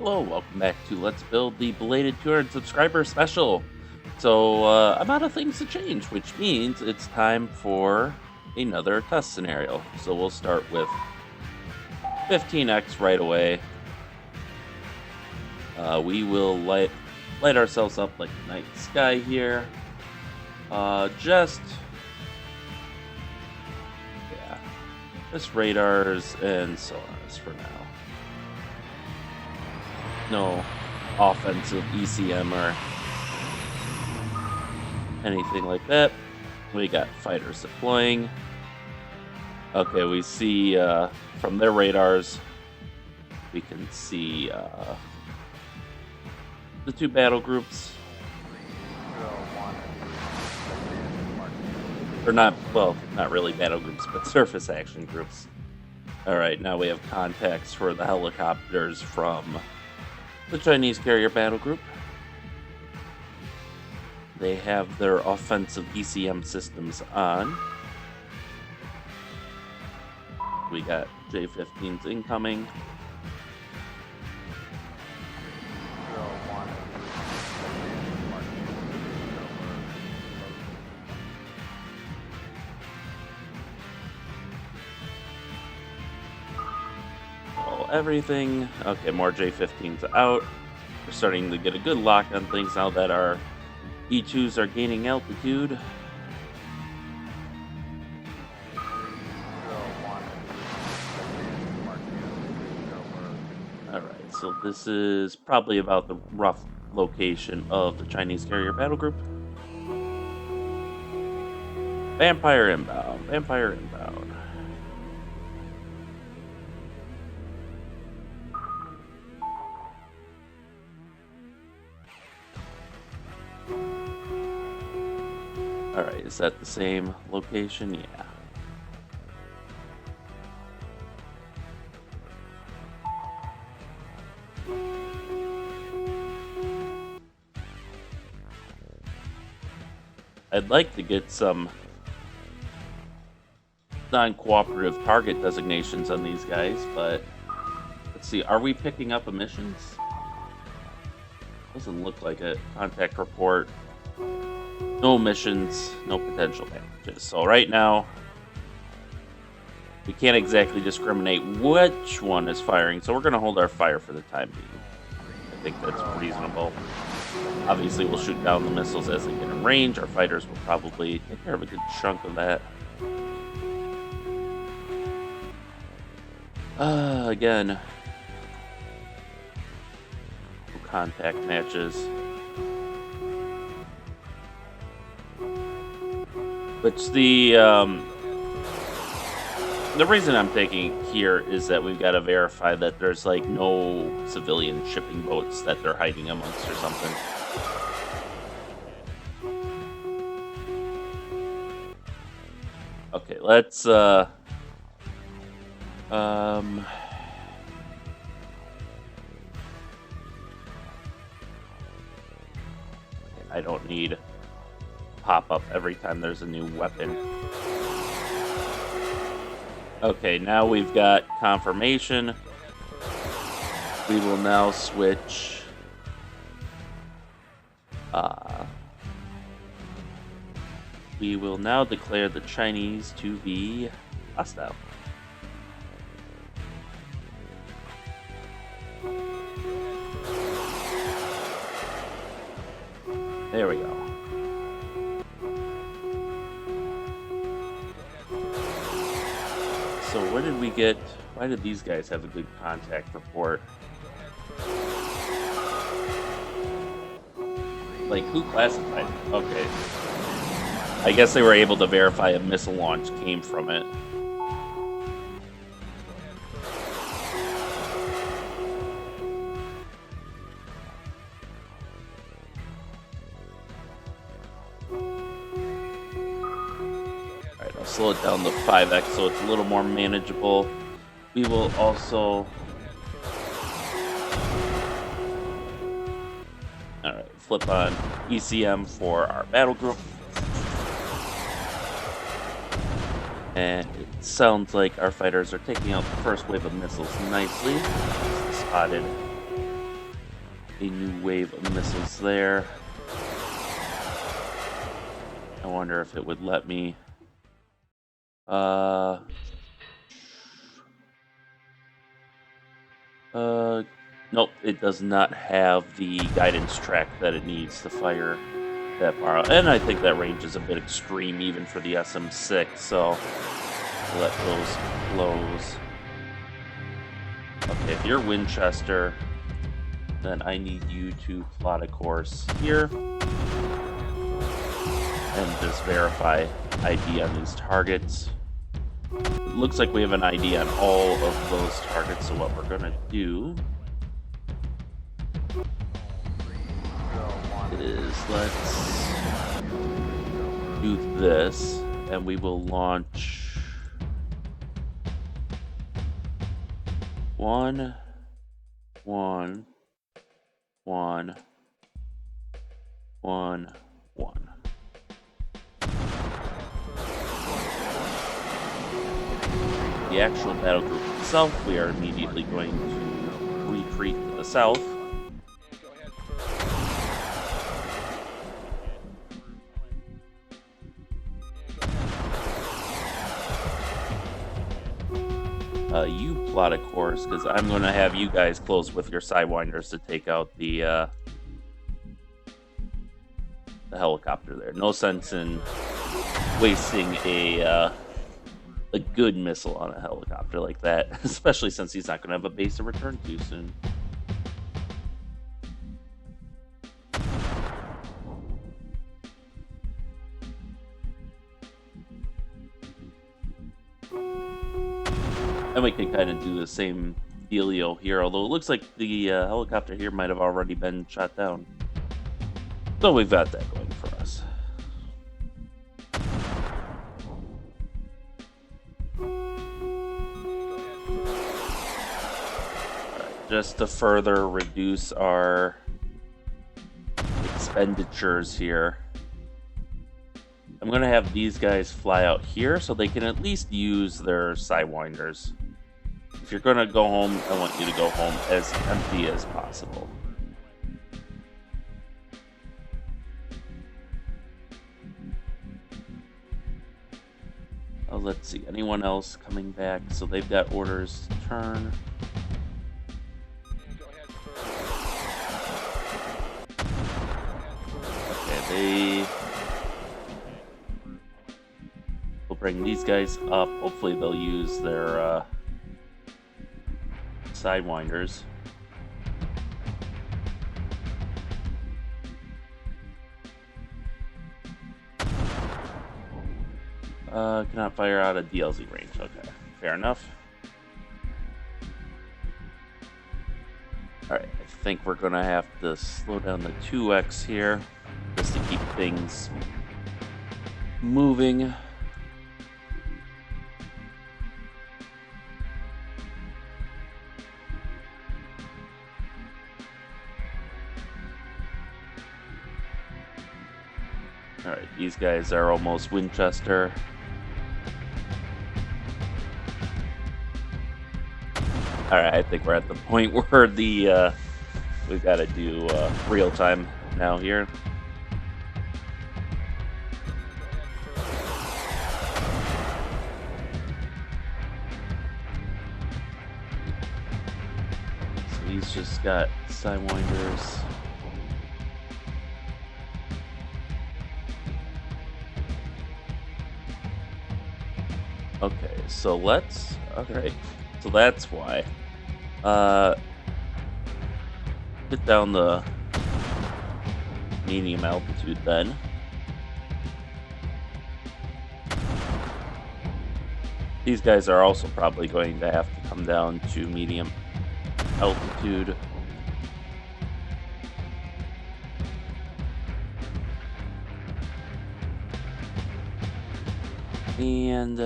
Hello, welcome back to Let's Build the Belated 200 subscriber special. So, I'm out of things to change, which means it's time for another test scenario. So we'll start with 15x right away. We will light ourselves up like the night sky here. Just radars and sonars for now. No offensive ECM or anything like that. We got fighters deploying. Okay, we see from their radars, we can see the two battle groups. Or not really battle groups, but surface action groups. Alright, now we have contacts for the helicopters from the Chinese carrier battle group. They have their offensive ECM systems on. We got J-15s incoming. Everything. Okay, more J-15s out. We're starting to get a good lock on things now that our E2s are gaining altitude. Alright, so this is probably about the rough location of the Chinese carrier battle group. Vampire inbound. Vampire inbound. Alright, is that the same location? Yeah. I'd like to get some non-cooperative target designations on these guys, but let's see, are we picking up emissions? Doesn't look like it. Contact report. No emissions, no potential damages. So right now, we can't exactly discriminate which one is firing, so we're going to hold our fire for the time being. I think that's reasonable. Obviously, we'll shoot down the missiles as they get in range. Our fighters will probably take care of a good chunk of that. Again, contact matches. Which the reason I'm taking here is that we've got to verify that there's like no civilian shipping boats that they're hiding amongst or something. Okay, let's I don't need pop up every time there's a new weapon. Okay, now we've got confirmation. We will now switch we will now declare the Chinese to be hostile. There we go. So where did we get... Why did these guys have a good contact report? Like, who classified it? Okay. I guess they were able to verify a missile launch came from it. Slow it down to 5x so it's a little more manageable. We will also... Alright, flip on ECM for our battle group. And it sounds like our fighters are taking out the first wave of missiles nicely. Spotted. a new wave of missiles there. I wonder if it would let me. Nope, it does not have the guidance track that it needs to fire that far. And I think that range is a bit extreme even for the SM6, so let those close. Okay, if you're Winchester, then I need you to plot a course here and just verify ID on these targets. It looks like we have an ID on all of those targets, so what we're going to do is let's do this, and we will launch 1, 1, 1, 1, 1. The actual battle group itself, we are immediately going to retreat to the south. You plot a course, because I'm going to have you guys close with your Sidewinders to take out the helicopter there. No sense in wasting a good missile on a helicopter like that, especially since he's not going to have a base to return to soon. And we can kind of do the same dealio here, although it looks like the helicopter here might have already been shot down. So we've got that going for us. Alright, just to further reduce our expenditures here, I'm going to have these guys fly out here so they can at least use their Sidewinders. If you're going to go home, I want you to go home as empty as possible. Oh, let's see. Anyone else coming back? So they've got orders to turn. Okay, they will bring these guys up. Hopefully they'll use their Sidewinders. Cannot fire out a DLZ range. Okay, fair enough. Alright, I think we're gonna have to slow down the 2x here just to keep things moving. Alright, these guys are almost Winchester. Alright, I think we're at the point where the we've got to do real time now here. So he's just got Sidewinders. Okay, so let's. Okay, so that's why. Put down the medium altitude then. These guys are also probably going to have to come down to medium altitude. And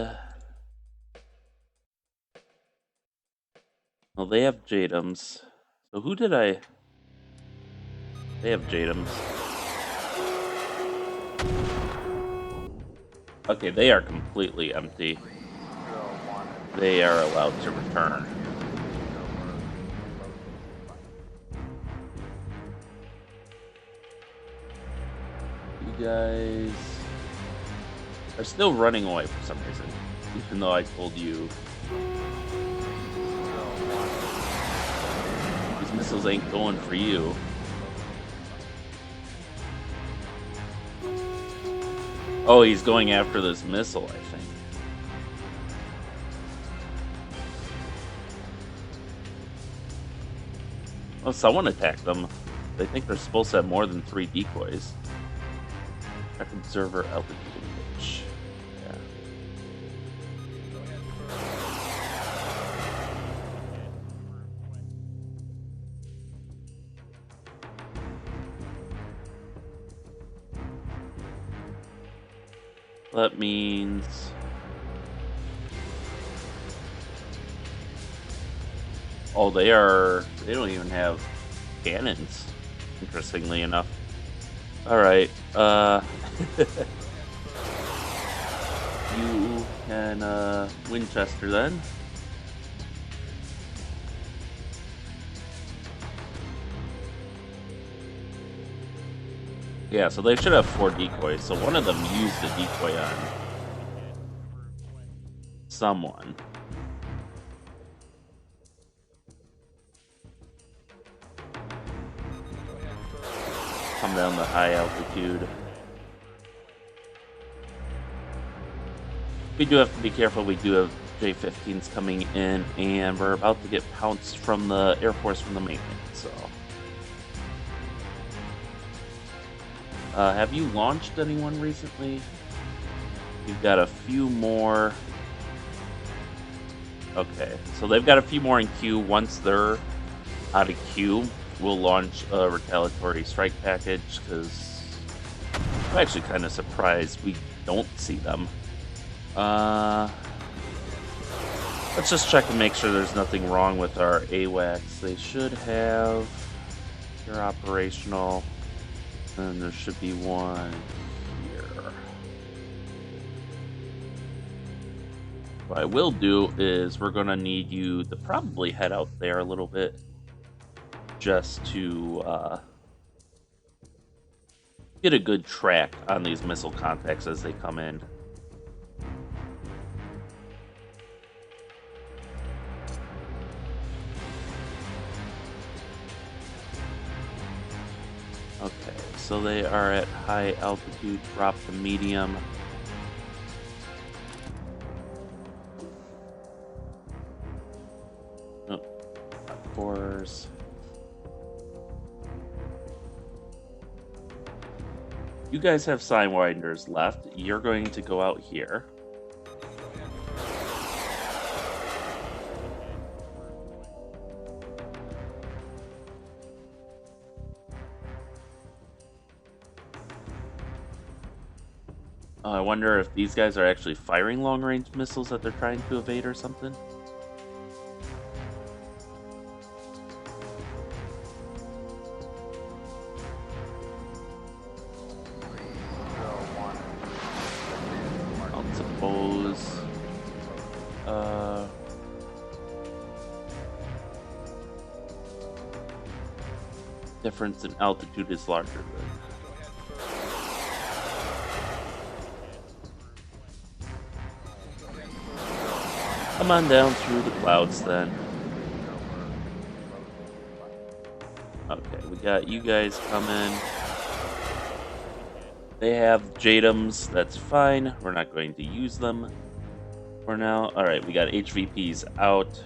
well, they have Jadams. So who did I? They have Jadams. Okay, they are completely empty. They are allowed to return. guys are still running away for some reason, even though I told you these missiles ain't going for you. Oh, he's going after this missile, I think. Oh, someone attacked them. They think they're supposed to have more than 3 decoys. Track observer altitude pitch. Yeah. That means oh, they don't even have cannons, interestingly enough. Alright, you can, Winchester then. Yeah, so they should have 4 decoys, so one of them used the decoy on someone. Come down the high altitude. We do have to be careful. We do have J-15s coming in, and we're about to get pounced from the Air Force from the mainland, so. Have you launched anyone recently? You've got a few more. Okay, so they've got a few more in queue. Once they're out of queue, we'll launch a retaliatory strike package, because I'm actually kind of surprised we don't see them. Let's just check and make sure there's nothing wrong with our AWACS. They should have. They're operational. And there should be one here. What I will do is we're going to need you to probably head out there a little bit, just to get a good track on these missile contacts as they come in. Okay, so they are at high altitude, drop to medium. Oh, fours. You guys have Sidewinders left. You're going to go out here. I wonder if these guys are actually firing long-range missiles that they're trying to evade or something. Difference in altitude is larger than. Come on down through the clouds then. Okay, we got you guys coming. They have JDAMs, that's fine. We're not going to use them for now. Alright, we got HVPs out,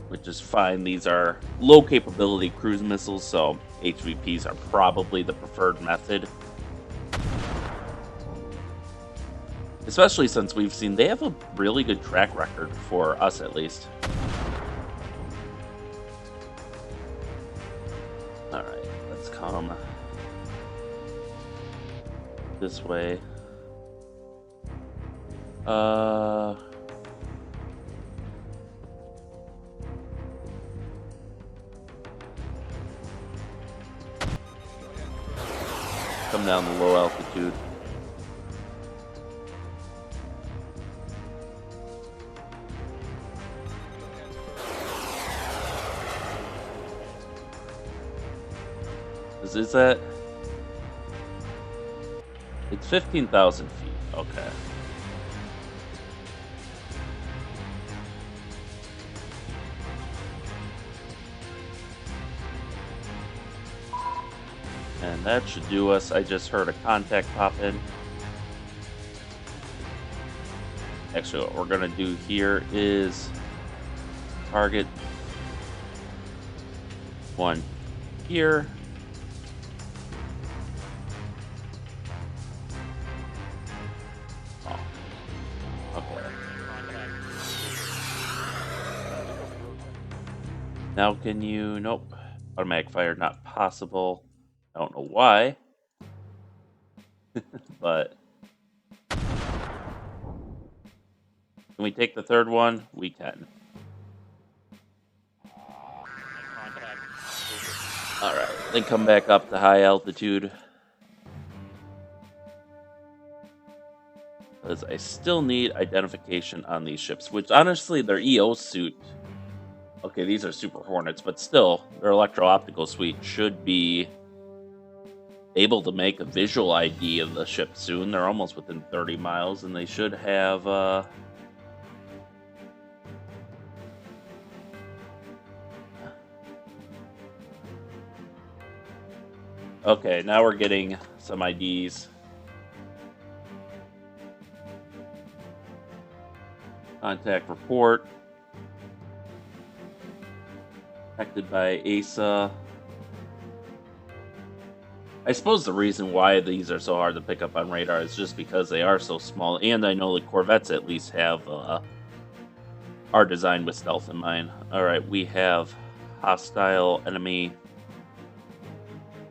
which is fine. These are low capability cruise missiles, so HVPs are probably the preferred method. Especially since we've seen they have a really good track record, for us at least. Alright, let's come this way. Come down the low altitude. Is that? It's 15,000 feet. Okay. And that should do us. I just heard a contact pop in. Actually, what we're going to do here is target one here. Oh, okay. Now can you... Nope. Automatic fire not possible. I don't know why. But... Can we take the third one? We can. Alright, then come back up to high altitude. Because I still need identification on these ships, which honestly, their EO suit... Okay, these are Super Hornets, but still, their electro-optical suite should be able to make a visual ID of the ship soon. They're almost within 30 miles, and they should have... Okay, now we're getting some IDs. Contact report. Detected by ASA. I suppose the reason why these are so hard to pick up on radar is just because they are so small, and I know the Corvettes at least have are designed with stealth in mind. Alright, we have hostile enemy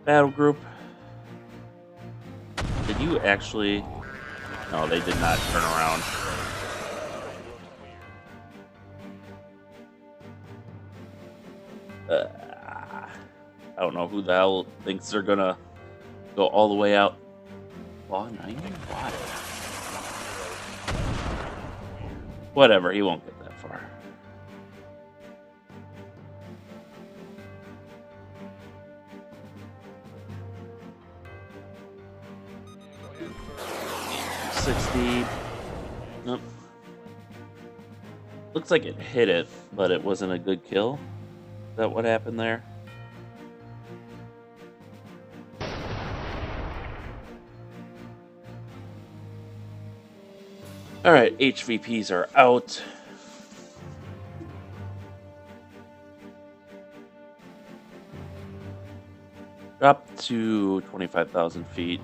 battle group. Did you actually... No, they did not turn around. I don't know who the hell thinks they're gonna go all the way out. Law 90? Why? Whatever, he won't get that far. $60. Nope. Looks like it hit it, but it wasn't a good kill. Is that what happened there? Alright, HVPs are out. Drop to 25,000 feet.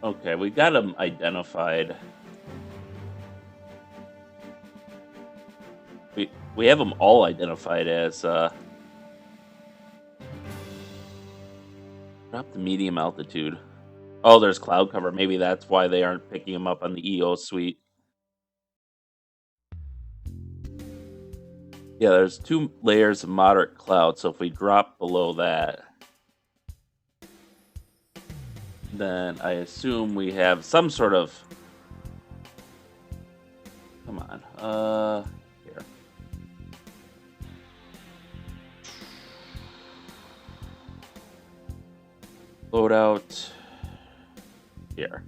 Okay, we got them identified. We have them all identified as drop to medium altitude. Oh, there's cloud cover. Maybe that's why they aren't picking them up on the EO suite. Yeah, there's 2 layers of moderate cloud, so if we drop below that, then I assume we have some sort of... Come on. Here. Loadout. Here.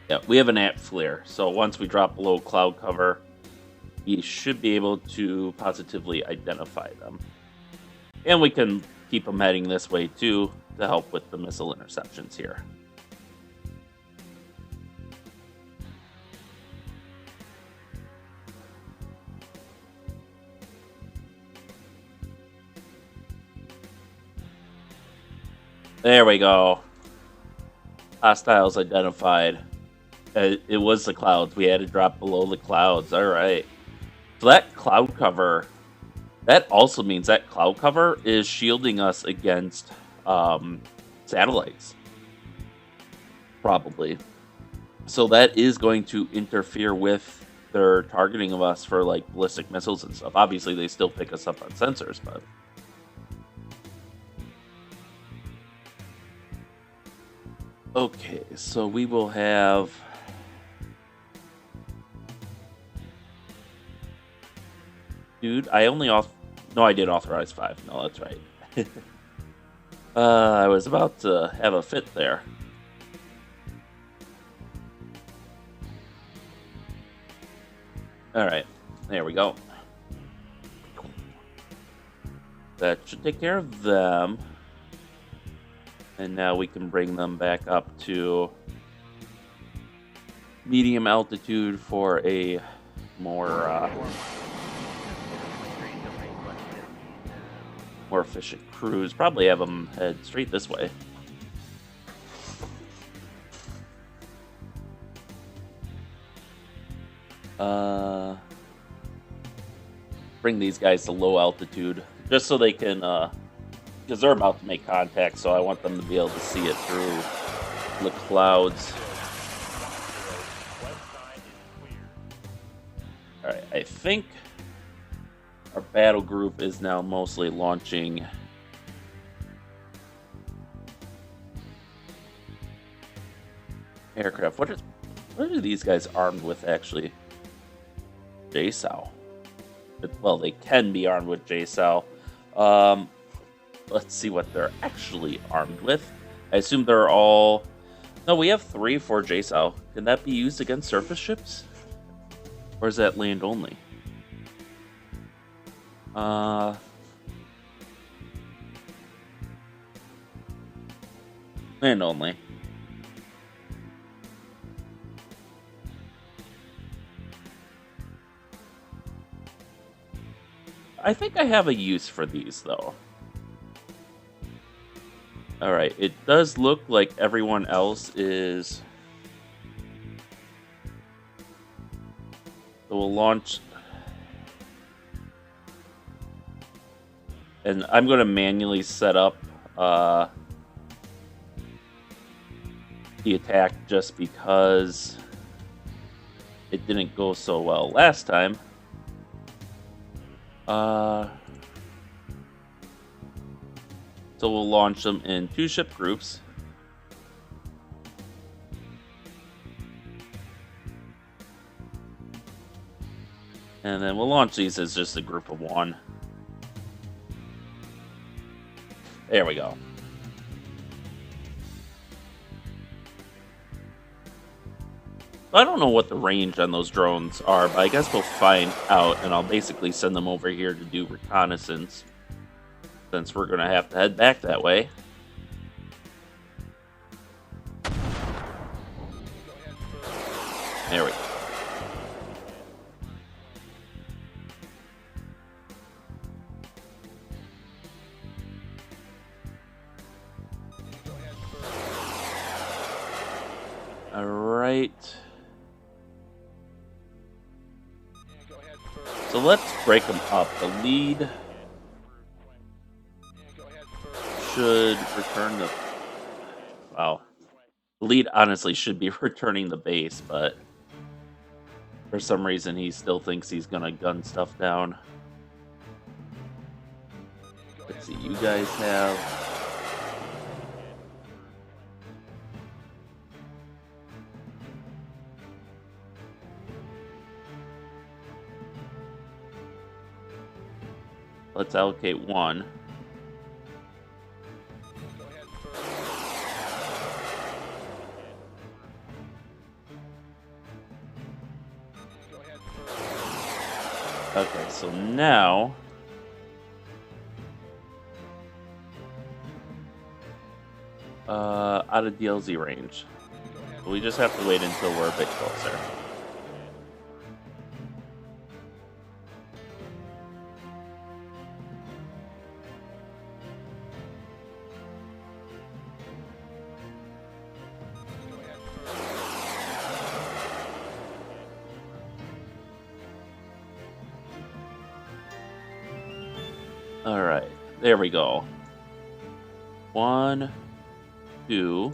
Yeah, we have an AT flare, so once we drop below cloud cover, we should be able to positively identify them. And we can keep them heading this way too, to help with the missile interceptions here. There we go. Hostiles identified. It was the clouds. We had to drop below the clouds. All right. So that cloud cover, that also means that cloud cover is shielding us against satellites. Probably. So that is going to interfere with their targeting of us for like ballistic missiles and stuff. Obviously, they still pick us up on sensors, but... Okay, so we will have... altitude. I only no, I did authorize 5. No, that's right. I was about to have a fit there. All right, there we go. That should take care of them. And now we can bring them back up to medium altitude for a more efficient cruise. Probably have them head straight this way. Bring these guys to low altitude just so they can, because they're about to make contact, so I want them to be able to see it through the clouds. Alright, I think our battle group is now mostly launching aircraft. What are these guys armed with, actually? JSOW. Well, they can be armed with JSOW. Let's see what they're actually armed with. I assume they're all... No, we have 3 for JSOW. Can that be used against surface ships? Or is that land only? Land only. I think I have a use for these, though. Alright, it does look like everyone else is... So we'll launch... And I'm going to manually set up the attack just because it didn't go so well last time. So we'll launch them in 2 ship groups. And then we'll launch these as just a group of 1. There we go. I don't know what the range on those drones are, but I guess we'll find out, and I'll basically send them over here to do reconnaissance, since we're going to have to head back that way. There we go. All right. So let's break them up. The lead should return the... Wow. The lead honestly should be returning the base, but for some reason he still thinks he's gonna gun stuff down. Let's see, you guys have... Let's allocate 1. Okay, so now out of DLZ range. We just have to wait until we're a bit closer. Alright, there we go. 1, 2,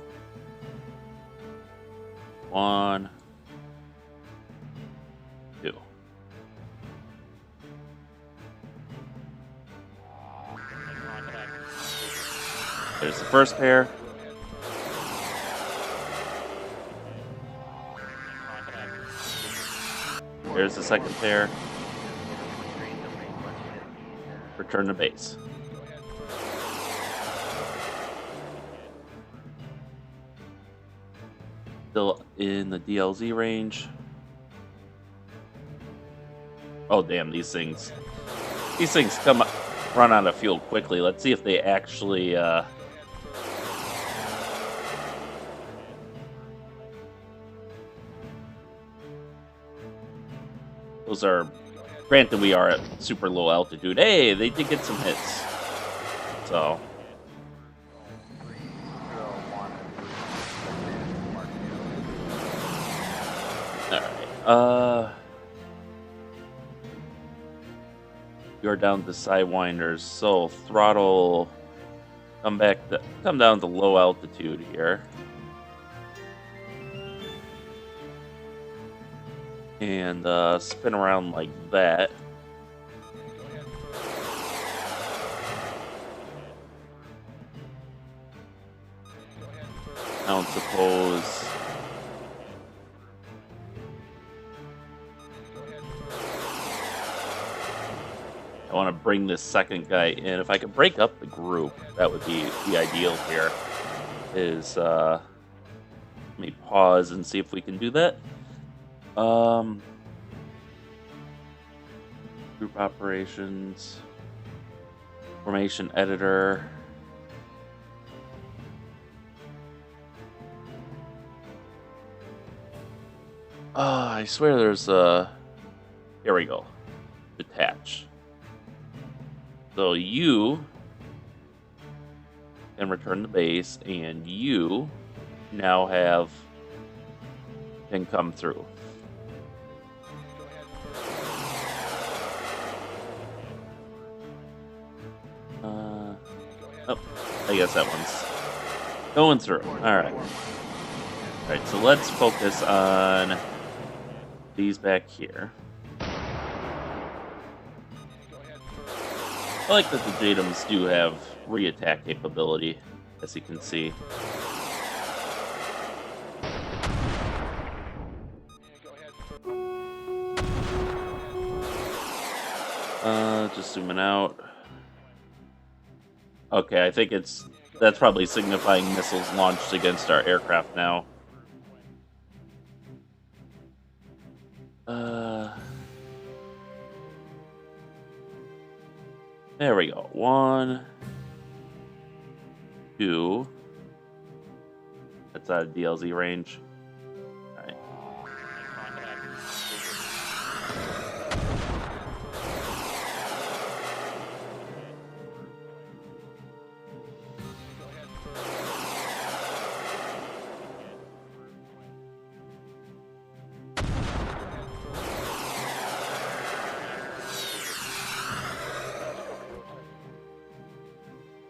1, 2. There's the first pair. There's the second pair. return to base. Still in the DLZ range. Oh damn, these things run out of fuel quickly. Let's see if they actually those are, granted we are at super low altitude. Hey, they did get some hits. So alright. You're down to sidewinders, so throttle, come down to low altitude here. And spin around like that. I don't suppose. I want to bring this second guy in. If I could break up the group, that would be the ideal here. Let me pause and see if we can do that. Group operations, formation editor. I swear there's here we go. Detach. So you can return to base, and you now can come through. Oh, I guess that one's going through. Alright. Alright, so let's focus on these back here. I like that the Jadams do have re-attack capability, as you can see. Just zooming out. Okay, I think that's probably signifying missiles launched against our aircraft now. There we go. 1, 2. That's out of DLZ range. Alright.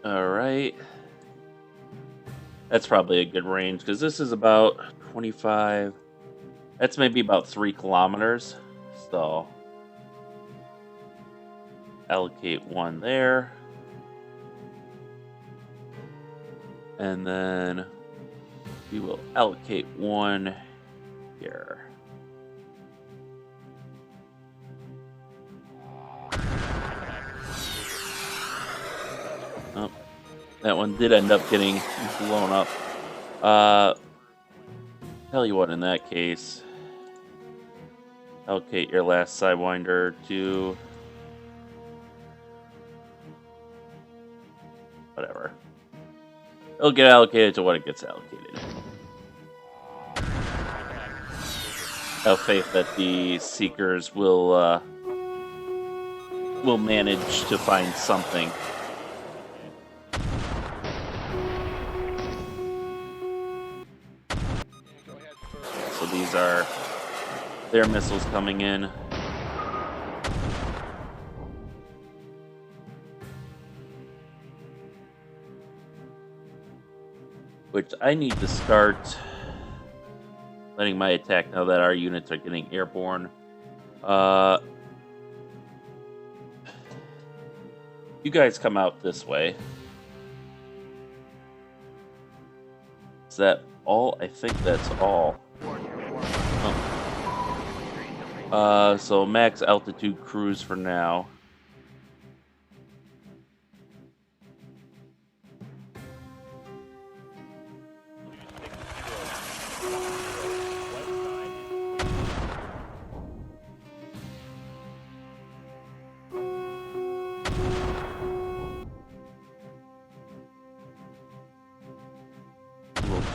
Alright. That's probably a good range, because this is about 25. That's maybe about 3 kilometers. So allocate 1 there. And then we will allocate 1 here. Oh, that one did end up getting blown up. Tell you what, in that case, allocate your last Sidewinder to whatever. It'll get allocated to what it gets allocated. I have faith that the Seekers will manage to find something. So these are their missiles coming in. Which I need to start letting my attack now that our units are getting airborne. You guys come out this way. Is that all? I think that's all. Oh. So max altitude cruise for now.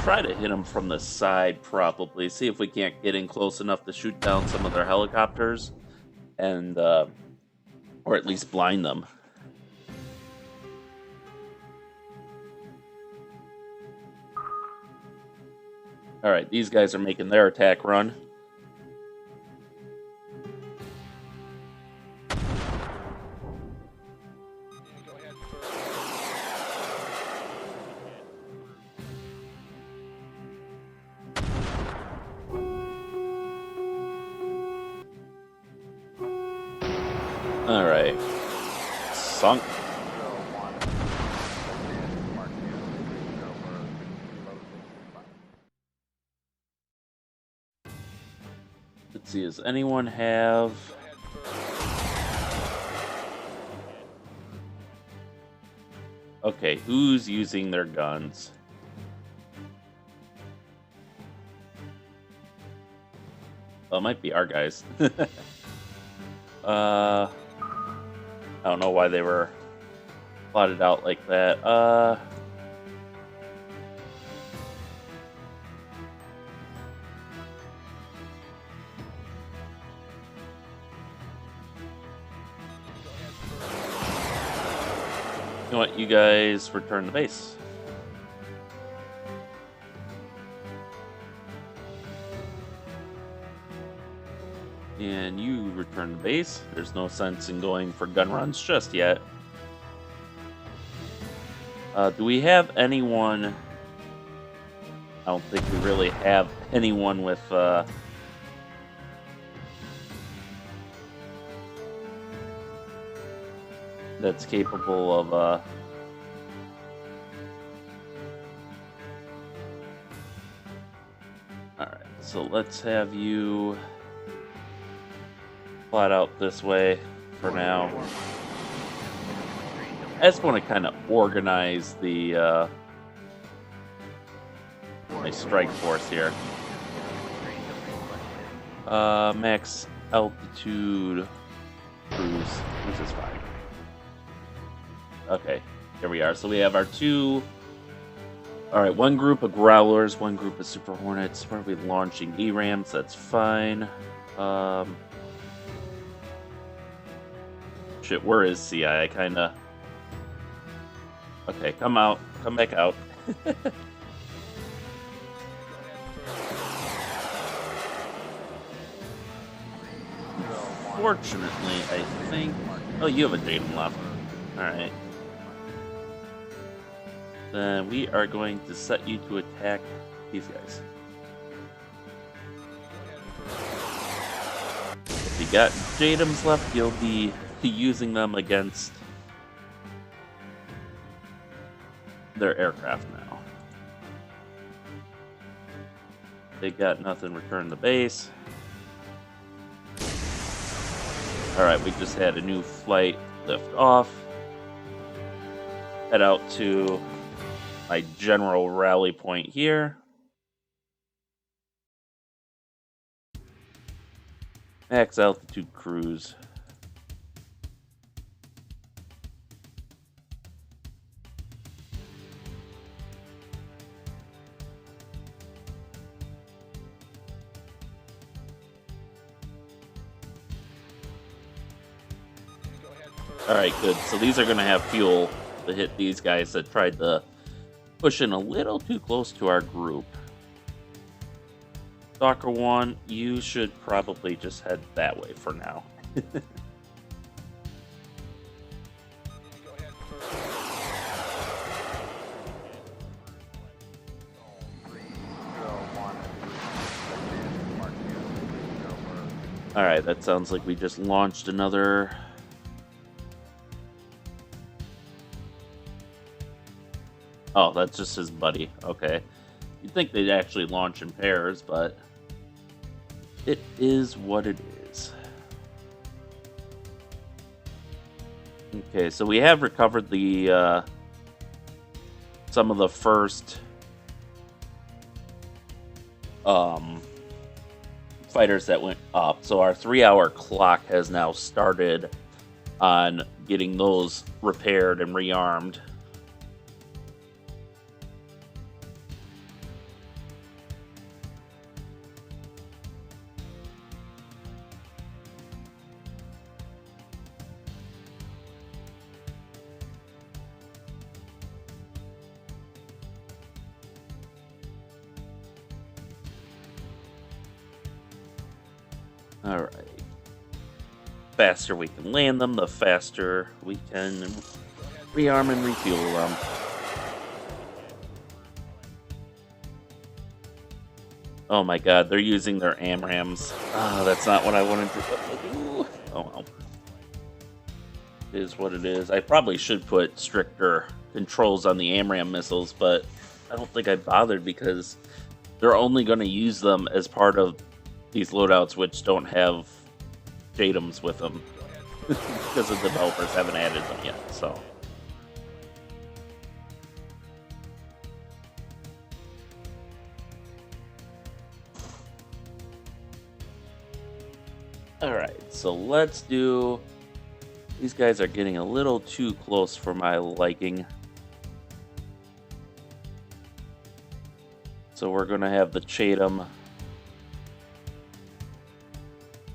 try to hit them from the side, probably. See if we can't get in close enough to shoot down some of their helicopters, and or at least blind them. All right, these guys are making their attack run. All right, sunk. Let's see, does anyone have... Okay, who's using their guns? Well, it might be our guys. I don't know why they were plotted out like that. You know what? You guys return to base. And you return to base. There's no sense in going for gun runs just yet. Do we have anyone? I don't think we really have anyone with that's capable of Alright, so let's have you plot out this way for now. I just want to kind of organize the my strike force here. Max altitude cruise is fine. Okay, here we are. So we have our two. All right, one group of Growlers, one group of Super Hornets. Where are we launching? E-Rams, that's fine. Shit, where is CI? I kind of... Okay, come out. Come back out. Fortunately, I think... Oh, you have a Datum left. Alright. Then we are going to set you to attack these guys. If you got Datums left, you'll be using them against their aircraft now. They got nothing, return to base. Alright, we just had a new flight lift off. Head out to my general rally point here. Max altitude cruise. Alright, good. So these are going to have fuel to hit these guys that tried to push in a little too close to our group. Stalker 1, you should probably just head that way for now. Alright, that sounds like we just launched another... Oh, that's just his buddy. Okay. You'd think they'd actually launch in pairs, but it is what it is. Okay, so we have recovered the some of the first fighters that went up. So our 3-hour clock has now started on getting those repaired and rearmed. All right. Faster we can land them, the faster we can rearm and refuel them. Oh my god, they're using their AMRAMs. Oh, that's not what I wanted to do. Oh well. It is what it is. I probably should put stricter controls on the AMRAM missiles, but I don't think I bothered because they're only going to use them as part of these loadouts which don't have JDAMs with them. Because the developers haven't added them yet, so. Alright, so let's do... These guys are getting a little too close for my liking. So we're going to have the JDAM.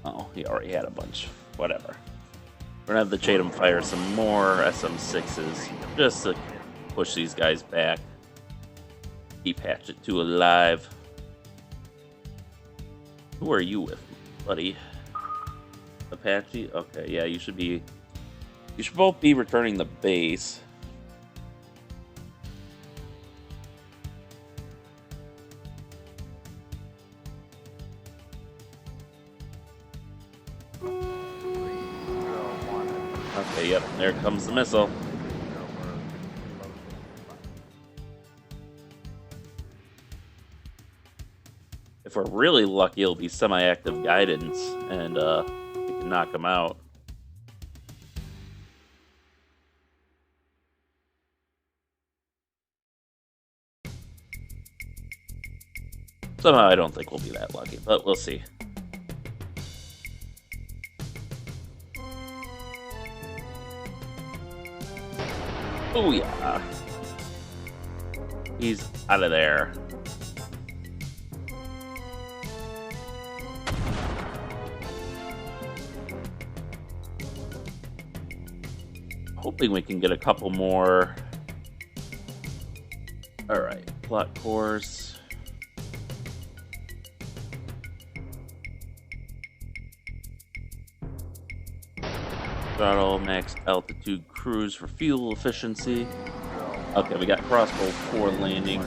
Oh, he already had a bunch. Whatever. We're going to have the JDAM fire some more SM6s just to push these guys back. Keep Hatchet 2 alive. Who are you with, buddy? Apache? Okay, yeah, you should be... You should both be returning the base. Okay, yep, there comes the missile. If we're really lucky, it'll be semi-active guidance, and we can knock them out. Somehow I don't think we'll be that lucky, but we'll see. Oh yeah. He's out of there. Hoping we can get a couple more. Alright, plot course. Throttle, max altitude cruise for fuel efficiency. Okay, we got crossbow 4 landing.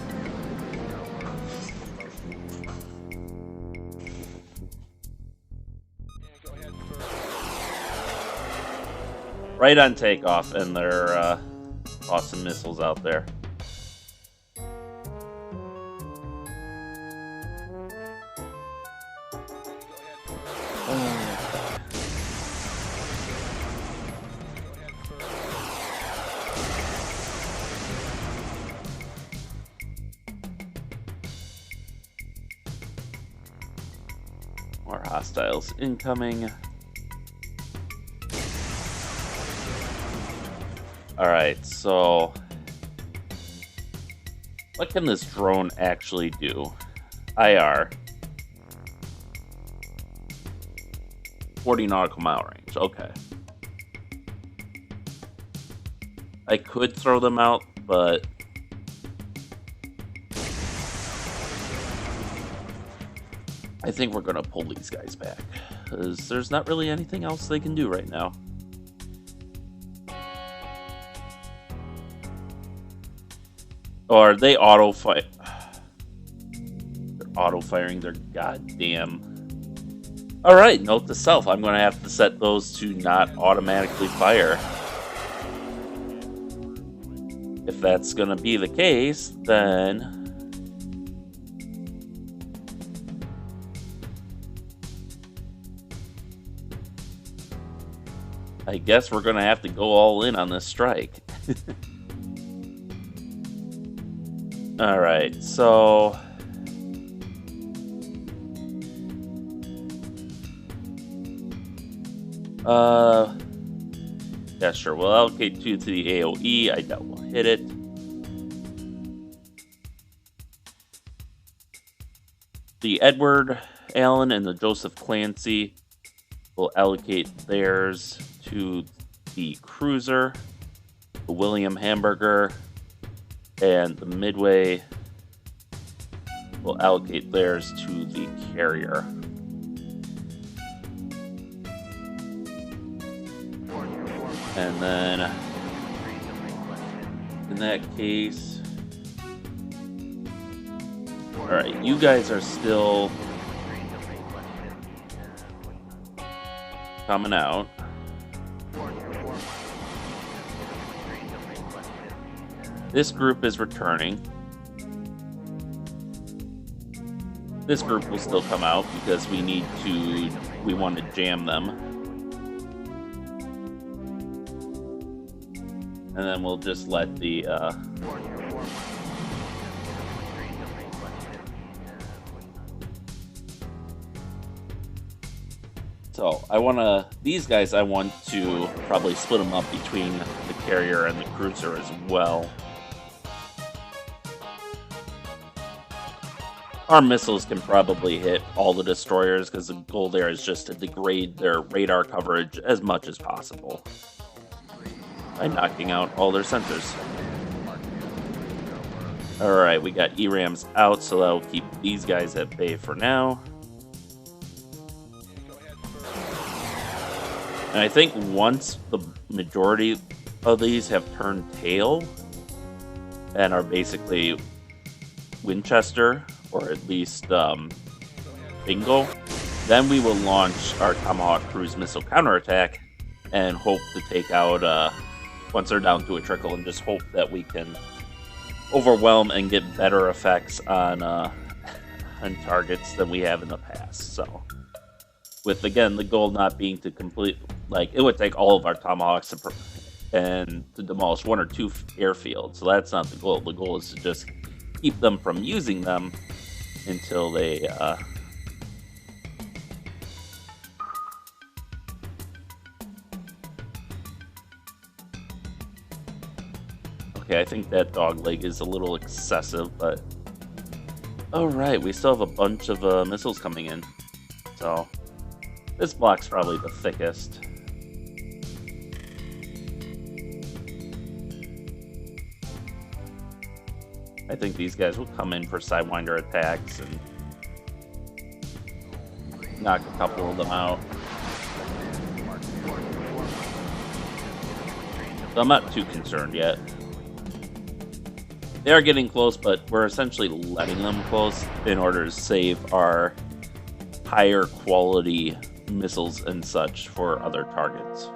Right on takeoff, and they're awesome missiles out there. More hostiles incoming. Alright, so what can this drone actually do? IR. 40 nautical mile range, okay. I could throw them out, but I think we're gonna pull these guys back, because there's not really anything else they can do right now. Or they auto-fire. They're auto-firing their goddamn... Alright, note to self, I'm gonna have to set those to not automatically fire. If that's gonna be the case, then... I guess we're gonna have to go all in on this strike. Alright, so... Yeah, sure, we'll allocate 2 to the AoE, I doubt we'll hit it. The Edward Allen and the Joseph Clancy will allocate theirs to the cruiser, the William Hamburger, and the Midway will allocate theirs to the carrier. And then, in that case... Alright, you guys are still coming out. This group is returning. This group will still come out because we want to jam them. And then we'll just let the, So, these guys I want to probably split them up between the carrier and the cruiser as well. Our missiles can probably hit all the destroyers because the goal there is just to degrade their radar coverage as much as possible by knocking out all their sensors. Alright, we got ERAMs out, so that'll keep these guys at bay for now. And I think once the majority of these have turned tail and are basically Winchester, or at least bingo, then we will launch our Tomahawk cruise missile counterattack and hope to take out, once they're down to a trickle, and just hope that we can overwhelm and get better effects on targets than we have in the past. So, with, again, the goal not being to complete, like, it would take all of our Tomahawks to demolish one or two airfields. So that's not the goal. The goal is to just keep them from using them until they, Okay, I think that dog leg is a little excessive, but... Alright, we still have a bunch of missiles coming in. So, this block's probably the thickest. I think these guys will come in for Sidewinder attacks and knock a couple of them out. So I'm not too concerned yet. They are getting close, but we're essentially letting them close in order to save our higher quality missiles and such for other targets.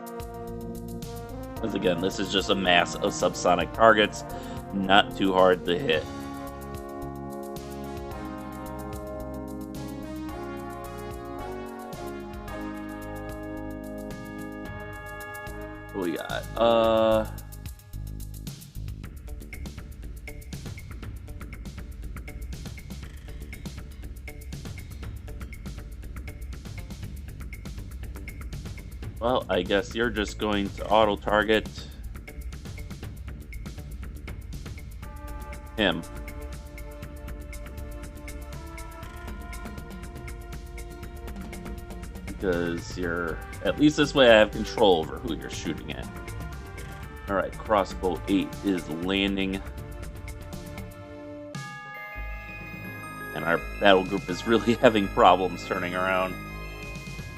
Because again, this is just a mass of subsonic targets, not too hard to hit. What we got? Well, I guess you're just going to auto-target him. Because you're... At least this way I have control over who you're shooting at. Alright, crossbow 8 is landing. And our battle group is really having problems turning around.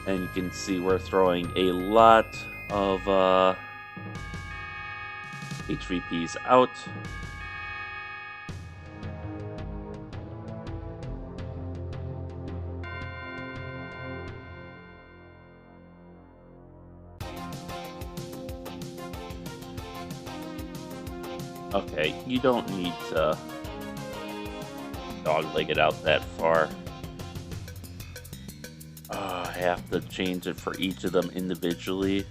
And you can see we're throwing a lot of HVPs out. Okay, you don't need to dogleg it out that far. I have to change it for each of them individually.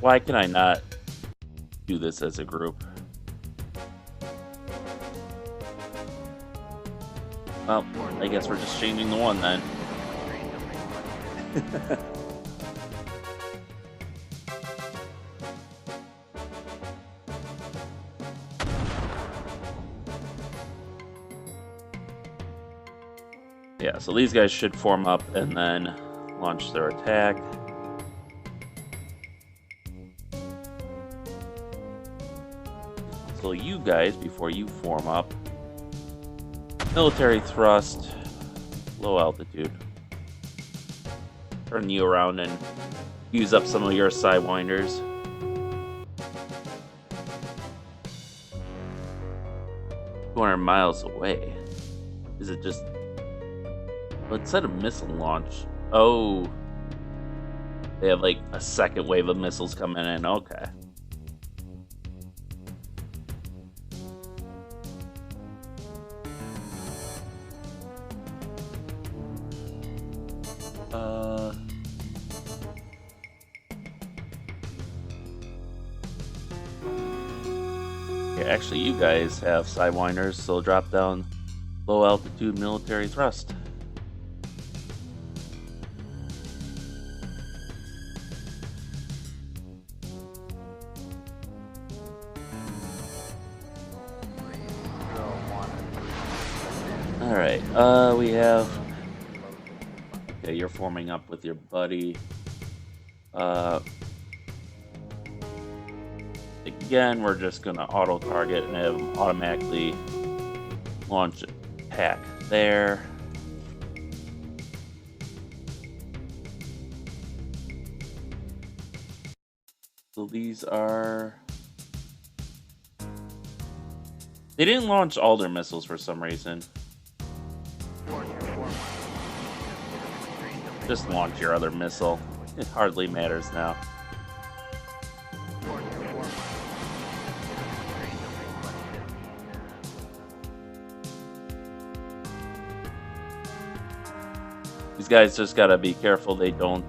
Why can I not do this as a group? Well, I guess we're just changing the one then. Yeah, so these guys should form up and then launch their attack. So you guys, before you form up, military thrust, low altitude. turn you around and use up some of your sidewinders. 200 miles away. Is it just... Well, it said a missile launch. Oh. They have like a second wave of missiles coming in. Okay. Yeah, actually, you guys have sidewinders, so drop down low altitude military thrust. Alright, we have... Okay, you're forming up with your buddy. Again, we're just gonna auto-target and have him automatically launch attack there. So these are... They didn't launch all their missiles for some reason. Just launch your other missile. It hardly matters now. These guys just gotta be careful they don't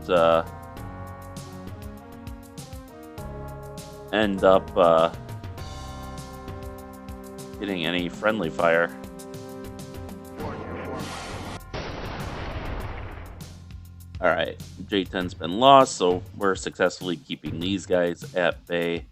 end up getting any friendly fire. Alright, J-10's been lost, so we're successfully keeping these guys at bay.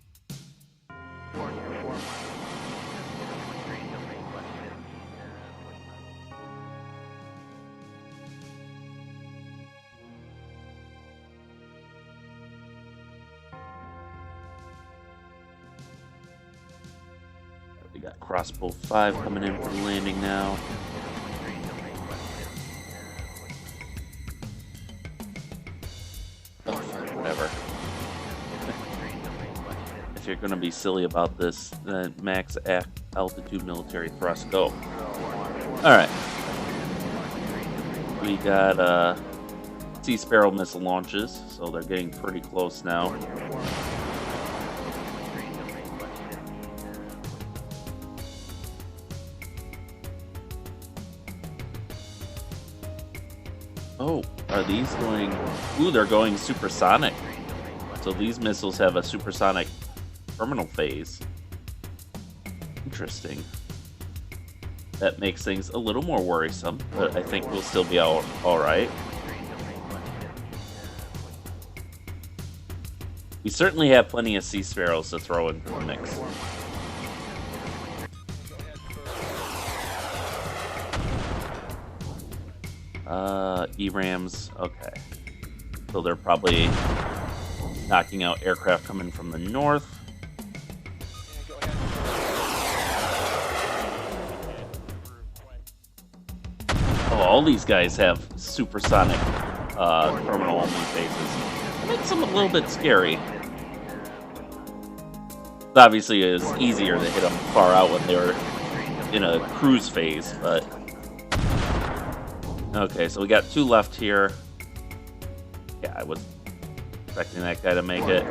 We got Crossbow 5 coming in for the landing now. Oh, whatever. If you're gonna be silly about this, then max altitude military thrust, go. Alright. We got Sea Sparrow missile launches, so they're getting pretty close now. Oh, are these going... Ooh, they're going supersonic. So these missiles have a supersonic terminal phase. Interesting. That makes things a little more worrisome, but I think we'll still be all right. We certainly have plenty of Sea Sparrows to throw into the mix. E-rams, okay. So they're probably knocking out aircraft coming from the north. Oh, all these guys have supersonic terminal only phases. That makes them a little bit scary. Obviously, it was easier to hit them far out when they were in a cruise phase, but... Okay, so we got 2 left here. Yeah, I was expecting that guy to make it.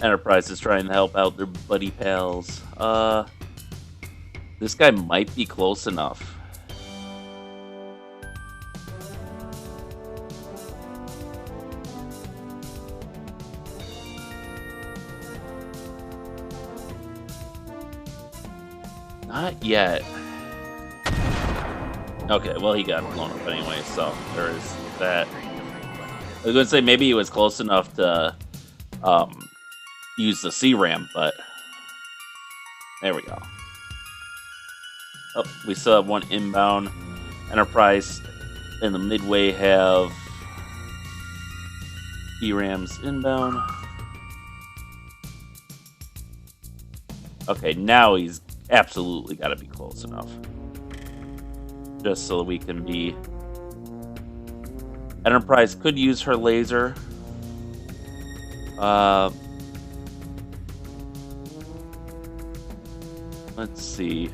Enterprise is trying to help out their buddy pals. This guy might be close enough. Not yet. Okay, well, he got blown up anyway, so there is that. I was going to say maybe he was close enough to use the C-ram, but there we go. Oh, we still have 1 inbound. Enterprise and the Midway have E-rams inbound. Okay, now he's absolutely got to be close enough. Just so we can be... Enterprise could use her laser. Let's see.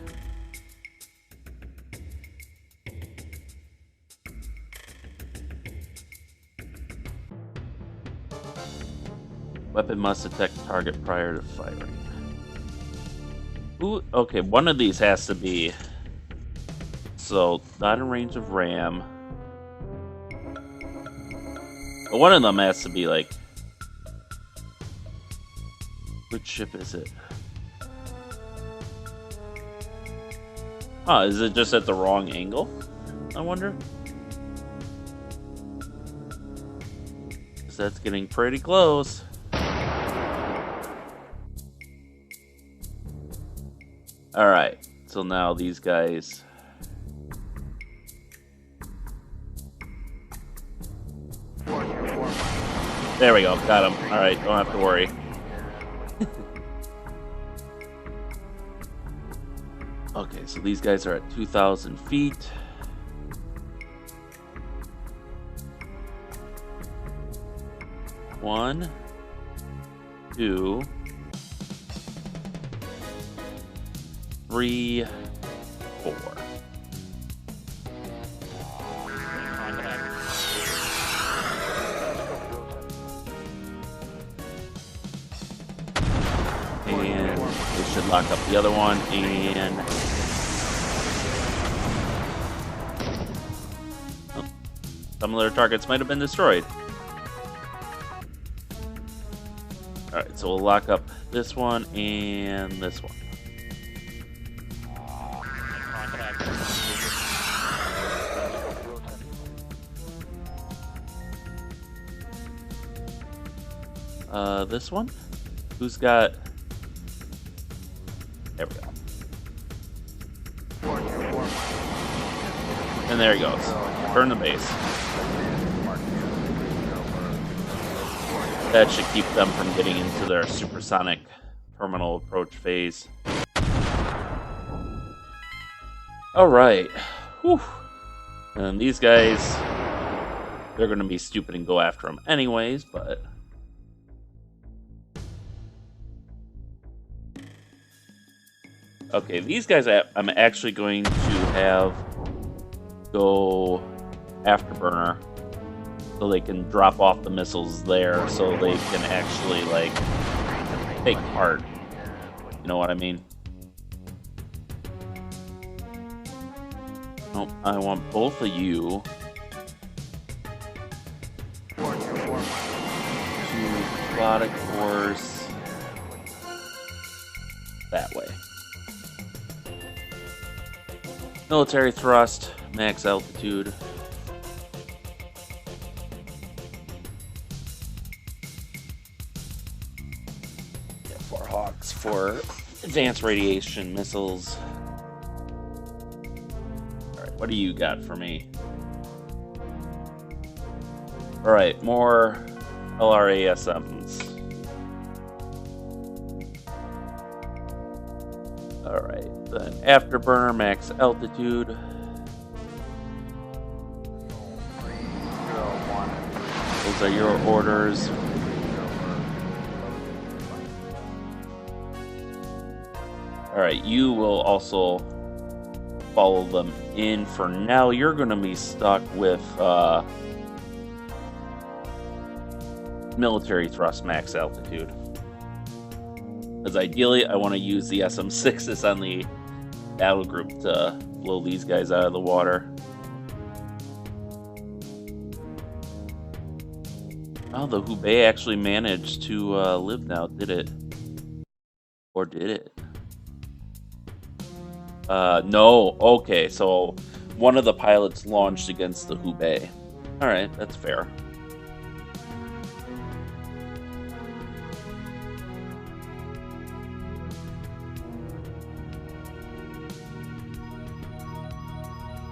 Weapon must detect target prior to firing. Ooh, okay, one of these has to be... So, not in range of RAM. But one of them has to be, like... Which ship is it? Huh, is it just at the wrong angle? I wonder? Because that's getting pretty close. Alright, so now these guys... There we go, got him. Alright, don't have to worry. Okay, so these guys are at 2,000 feet. One, two, three, four. And we should lock up the other one, and some of their targets might have been destroyed. Alright, so we'll lock up this one and this one. This one? Who's got... There we go. And there he goes. Burn the base. That should keep them from getting into their supersonic terminal approach phase. Alright. Whew. And these guys, they're going to be stupid and go after them anyways, but... Okay, these guys I'm actually going to have go Afterburner so they can drop off the missiles there so they can actually, like, take part. You know what I mean? Nope, I want both of you to robotic force that way. Military thrust, max altitude. Yeah, 4 Hawks for advanced radiation missiles. Alright, what do you got for me? Alright, more LRASMs. Alright, then Afterburner, max altitude. Those are your orders. Alright, you will also follow them in. For now, you're going to be stuck with military thrust max altitude. Because ideally, I want to use the SM-6s on the battle group to blow these guys out of the water. Oh, the Hubei actually managed to live now, did it? Or did it? No. Okay, so one of the pilots launched against the Hubei. Alright, that's fair.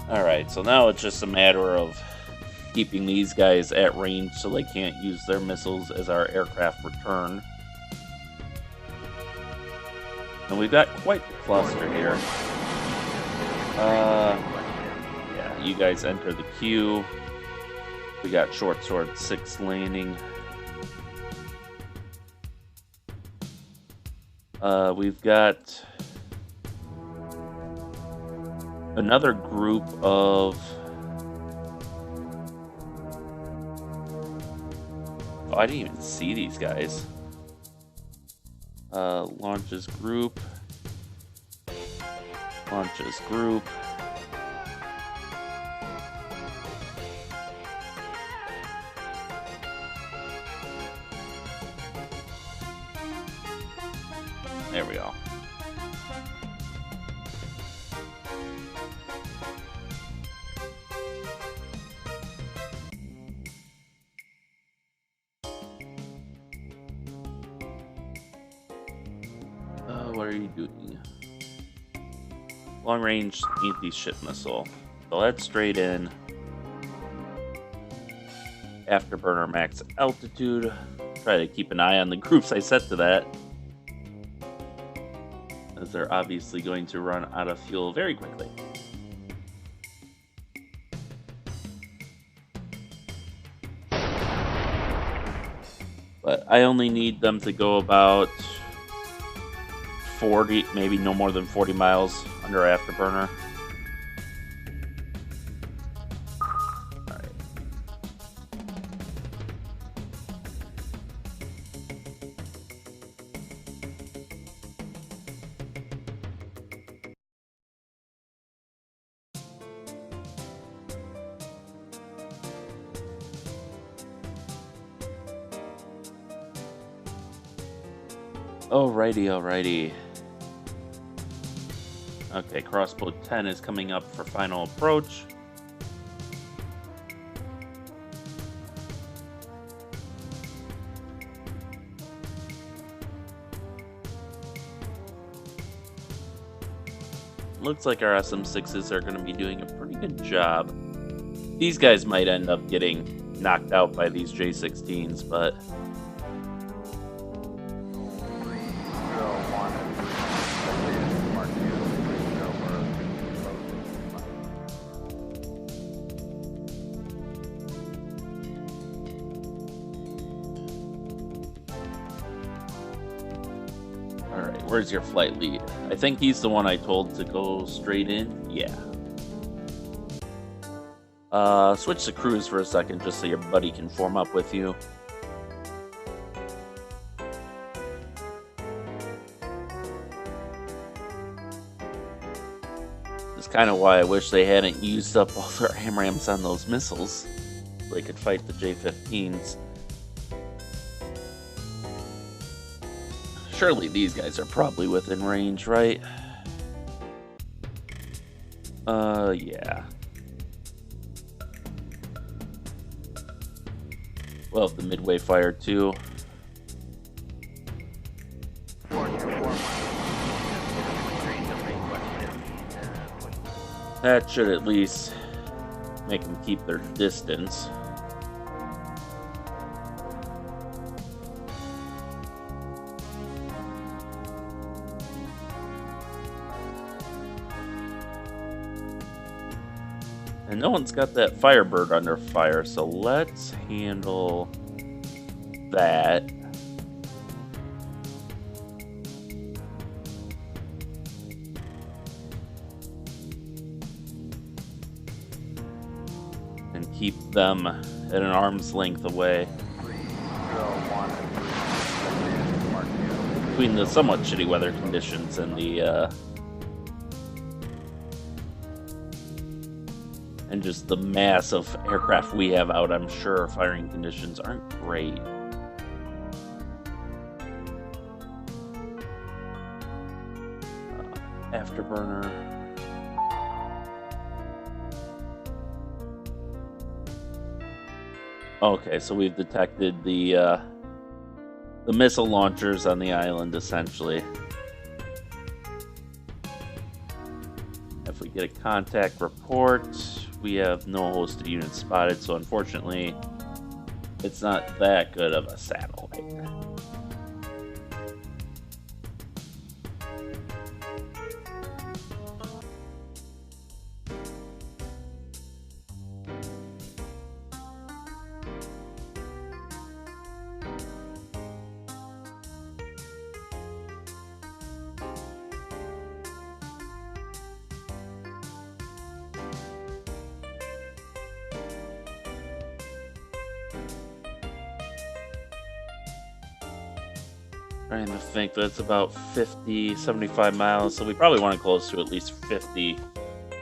Alright, so now it's just a matter of keeping these guys at range so they can't use their missiles as our aircraft return. And we've got quite the cluster here. Yeah, you guys enter the queue. We got Short Sword 6 laning. We've got another group of... Oh, I didn't even see these guys. Launches group. Launches group. There we go. What are you doing? Long range anti-ship missile. So that's straight in. Afterburner max altitude. Try to keep an eye on the groups I set to that, as they're obviously going to run out of fuel very quickly. But I only need them to go about 40, maybe no more than 40 miles under afterburner. Alright. Alrighty. Okay, crossbow 10 is coming up for final approach. Looks like our SM6s are going to be doing a pretty good job. These guys might end up getting knocked out by these J16s, but... Where's your flight lead? I think he's the one I told to go straight in. Yeah. Switch to cruise for a second just so your buddy can form up with you. That's kind of why I wish they hadn't used up all their AMRAAMs on those missiles so they could fight the J-15s. Surely these guys are probably within range, right? Yeah. Well, the midway fire too. That should at least make them keep their distance. And no one's got that Firebird under fire, so let's handle that. And keep them at an arm's length away. Between the somewhat shitty weather conditions and the and just the mass of aircraft we have out, I'm sure firing conditions aren't great. Afterburner. Okay, so we've detected the missile launchers on the island, essentially. If we get a contact report, we have no hosted units spotted, so unfortunately, it's not that good of a satellite. Trying to think, that's about 50, 75 miles, so we probably want to close to at least 50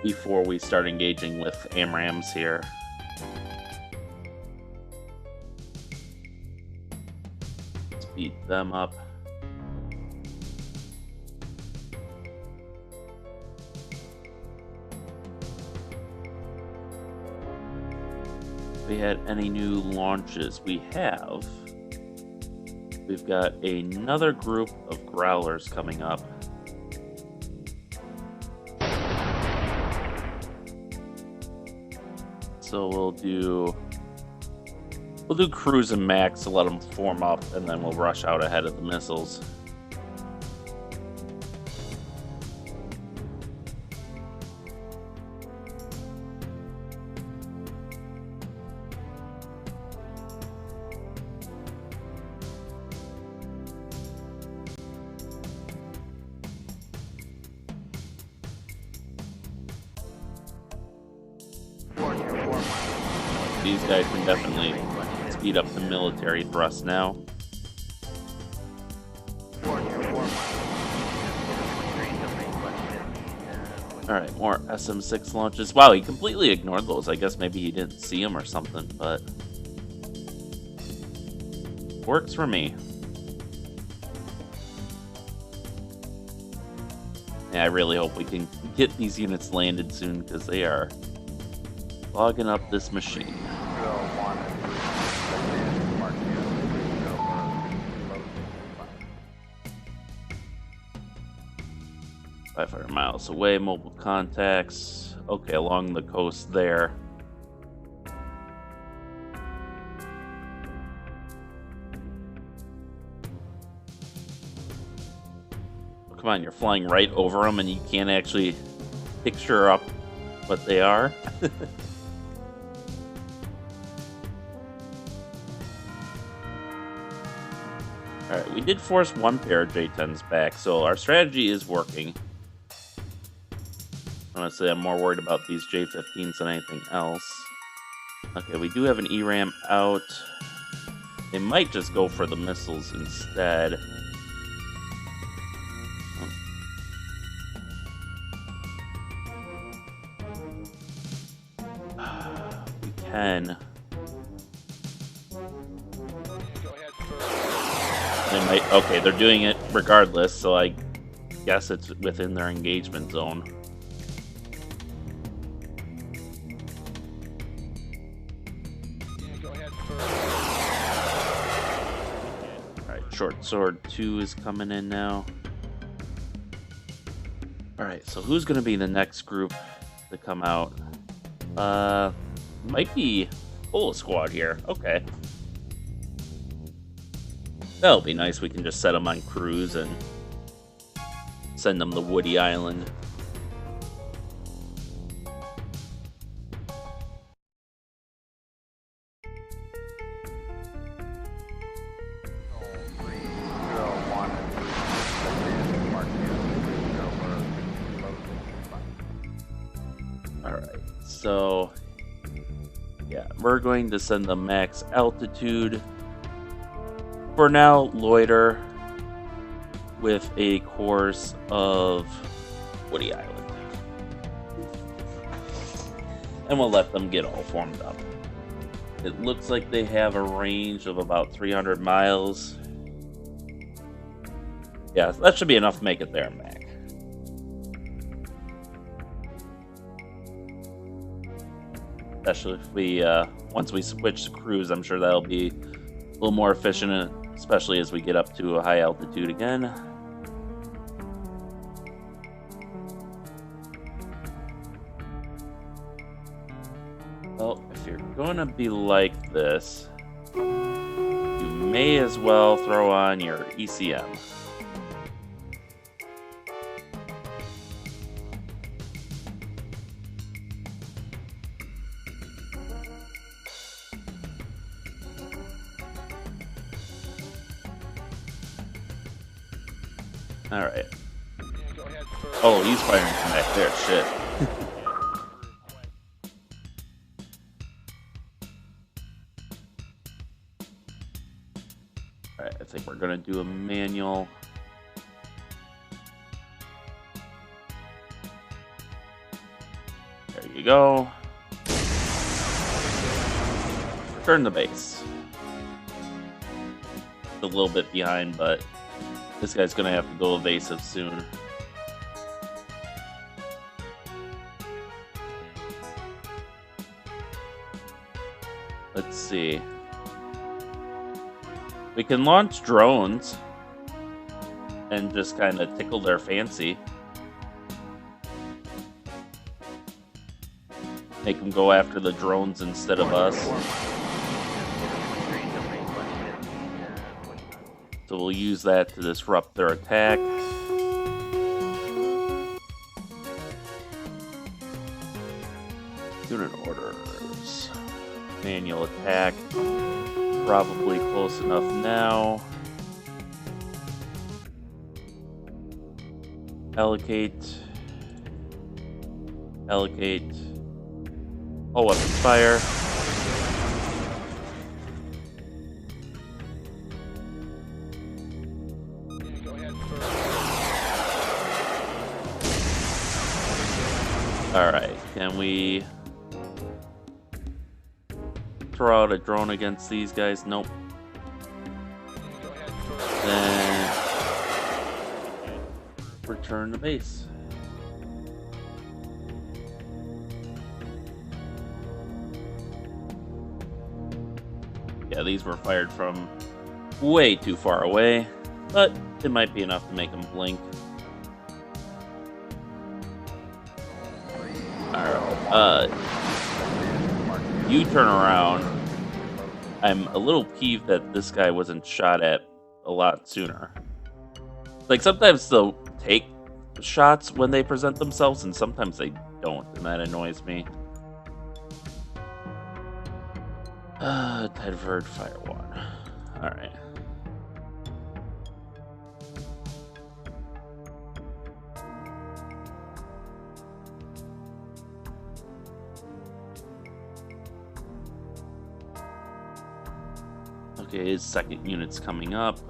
before we start engaging with AMRAAMs here. Speed them up. We had any new launches? We have. We've got another group of growlers coming up. So we'll do cruise and max to let them form up, and then we'll rush out ahead of the missiles. These guys can definitely speed up the military thrust now. Alright, more SM-6 launches. Wow, he completely ignored those. I guess maybe he didn't see them or something, but works for me. Yeah, I really hope we can get these units landed soon, because they are logging up this machine. 500 miles away, mobile contacts. Okay, along the coast there. Oh, come on, you're flying right over them and you can't actually picture up what they are. Alright, we did force one pair of J-10s back, so our strategy is working. Honestly, I'm more worried about these J-15s than anything else. Okay, we do have an ERAM out. They might just go for the missiles instead. We can. They might. Okay, they're doing it regardless, so I guess it's within their engagement zone. Short Sword 2 is coming in now. Alright, so who's going to be the next group to come out? Might be Polo Squad here. Okay. That'll be nice. We can just set them on cruise and send them to Woody Island. So, yeah, we're going to send the max altitude. For now, loiter with a course of Woody Island. And we'll let them get all formed up. It looks like they have a range of about 300 miles. Yeah, that should be enough to make it there, Mac. Especially if we, once we switch to cruise, I'm sure that'll be a little more efficient, especially as we get up to a high altitude again. Well, if you're going to be like this, you may as well throw on your ECM. Alright. Oh, he's firing from back there. Shit. Alright, I think we're gonna do a manual. There you go. Return the base. A little bit behind, but this guy's gonna have to go evasive soon. Let's see. We can launch drones and just kind of tickle their fancy. Make them go after the drones instead of us. So we'll use that to disrupt their attack. Unit orders. Manual attack. Probably close enough now. Allocate. Allocate. All weapons fire. Alright, can we throw out a drone against these guys? Nope. Then return to base. Yeah, these were fired from way too far away, but it might be enough to make them blink. Alright, you turn around. I'm a little peeved that this guy wasn't shot at a lot sooner. Like, sometimes they'll take shots when they present themselves, and sometimes they don't, and that annoys me. Divert fire one. Alright. Okay, his second unit's coming up.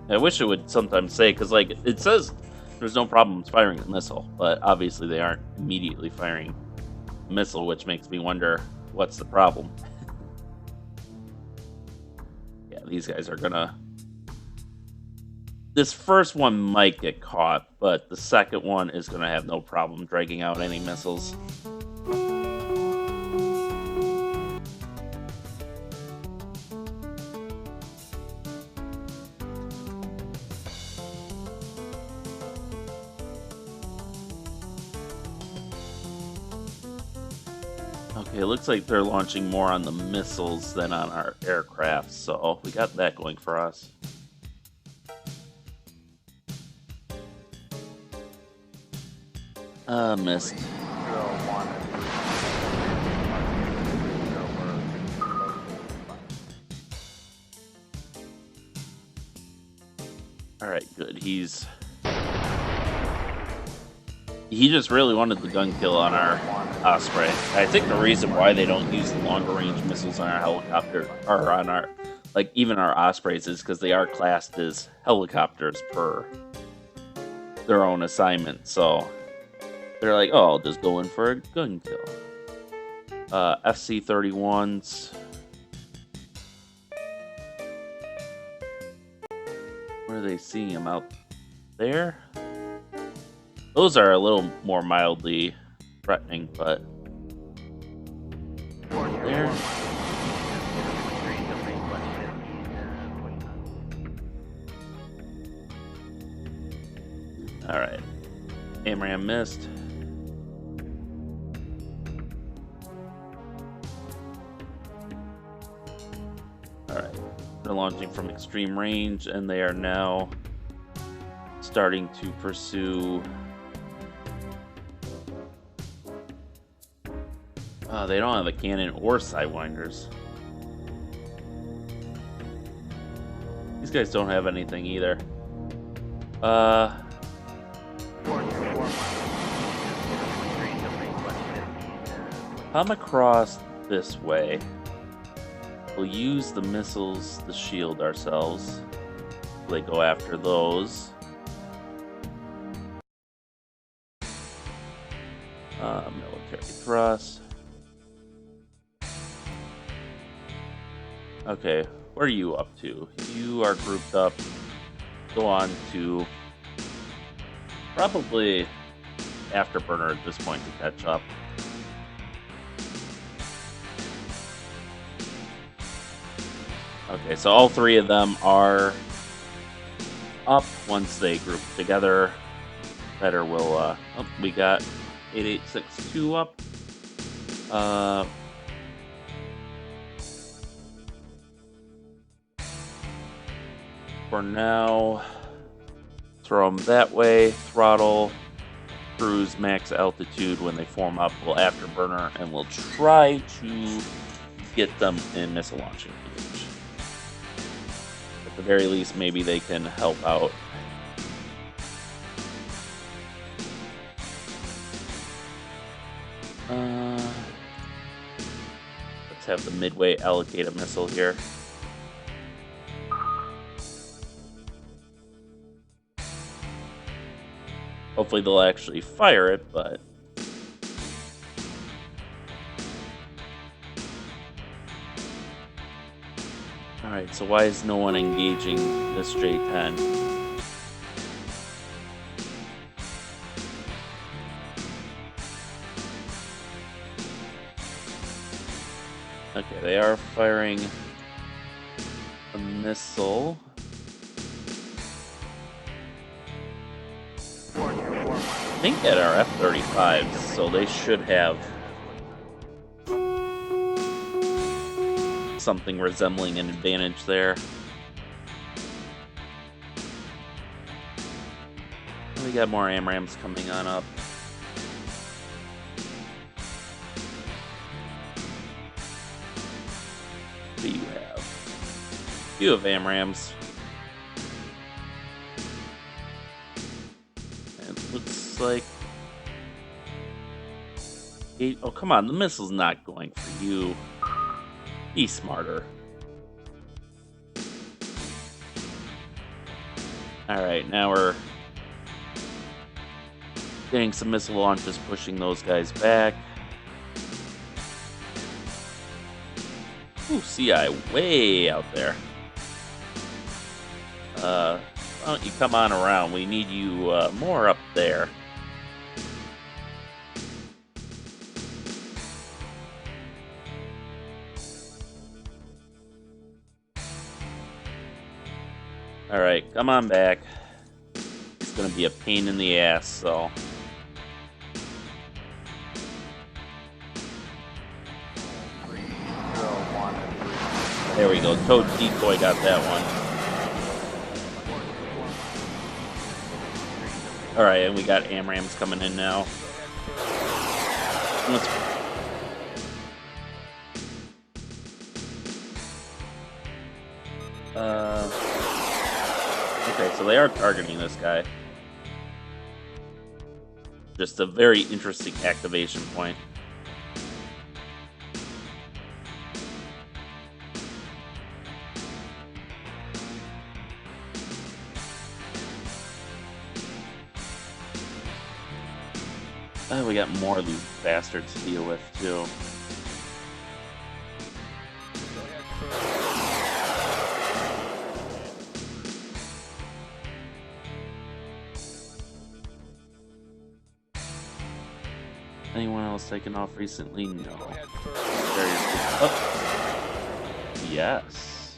I wish it would sometimes say, because, like, it says there's no problems firing a missile, but obviously they aren't immediately firing a missile, which makes me wonder what's the problem. Yeah, these guys are gonna... This first one might get caught, but the second one is gonna have no problem dragging out any missiles. Okay, it looks like they're launching more on the missiles than on our aircraft, so we got that going for us. Missed. Alright, good. He just really wanted the gun kill on our Osprey. I think the reason why they don't use the longer range missiles on our helicopter, or on our, like, even our Ospreys, is because they are classed as helicopters per their own assignment, so they're like, oh, I'll just go in for a gun kill. FC-31s. Where are they seeing them? Out there? Those are a little more mildly threatening, but... There. Alright. AMRAAM missed. Alright. They're launching from extreme range, and they are now starting to pursue... they don't have a cannon or sidewinders. These guys don't have anything either. come across this way. We'll use the missiles to shield ourselves. They go after those. Military thrust. Okay, what are you up to? You are grouped up. Go on to probably Afterburner at this point to catch up. Okay, so all three of them are up once they group together. Better will, oh, we got 8862 up. For now, throw them that way, throttle, cruise max altitude. When they form up, we'll afterburner, and we'll try to get them in missile launching range. At the very least, maybe they can help out. Let's have the midway allocate a missile here. Hopefully they'll actually fire it, but... Alright, so why is no one engaging this J-10? Okay, they are firing a missile. I think at our F-35s, so they should have something resembling an advantage there. We got more AMRAAMs coming on up. What do you have? You have AMRAAMs. It looks like... Oh, come on, the missile's not going for you. Be smarter. Alright, now we're getting some missile launches, pushing those guys back. Ooh, CI way out there. Why don't you come on around? We need you more up there. Alright, come on back. It's gonna be a pain in the ass, so... There we go, Toad Decoy got that one. Alright, and we got AMRAAMs coming in now. Let's... Okay, so they are targeting this guy. Just a very interesting activation point. Oh, we got more of these bastards to deal with, too. Anyone else taken off recently? No. Oh. Yes.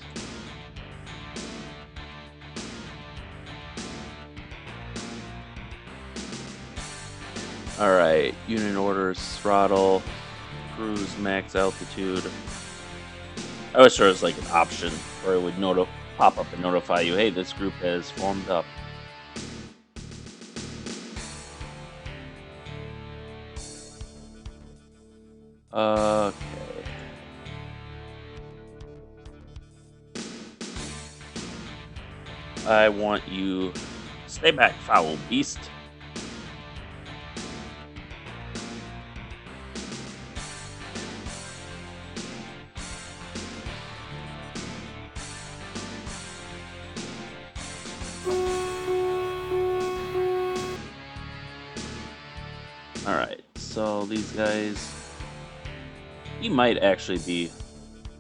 Alright, unit orders, throttle, cruise, max altitude. I wish there was like an option where it would pop up and notify you, hey, this group has formed up. Okay. I want you... Stay back, foul beast. Alright, so these guys... He might actually be...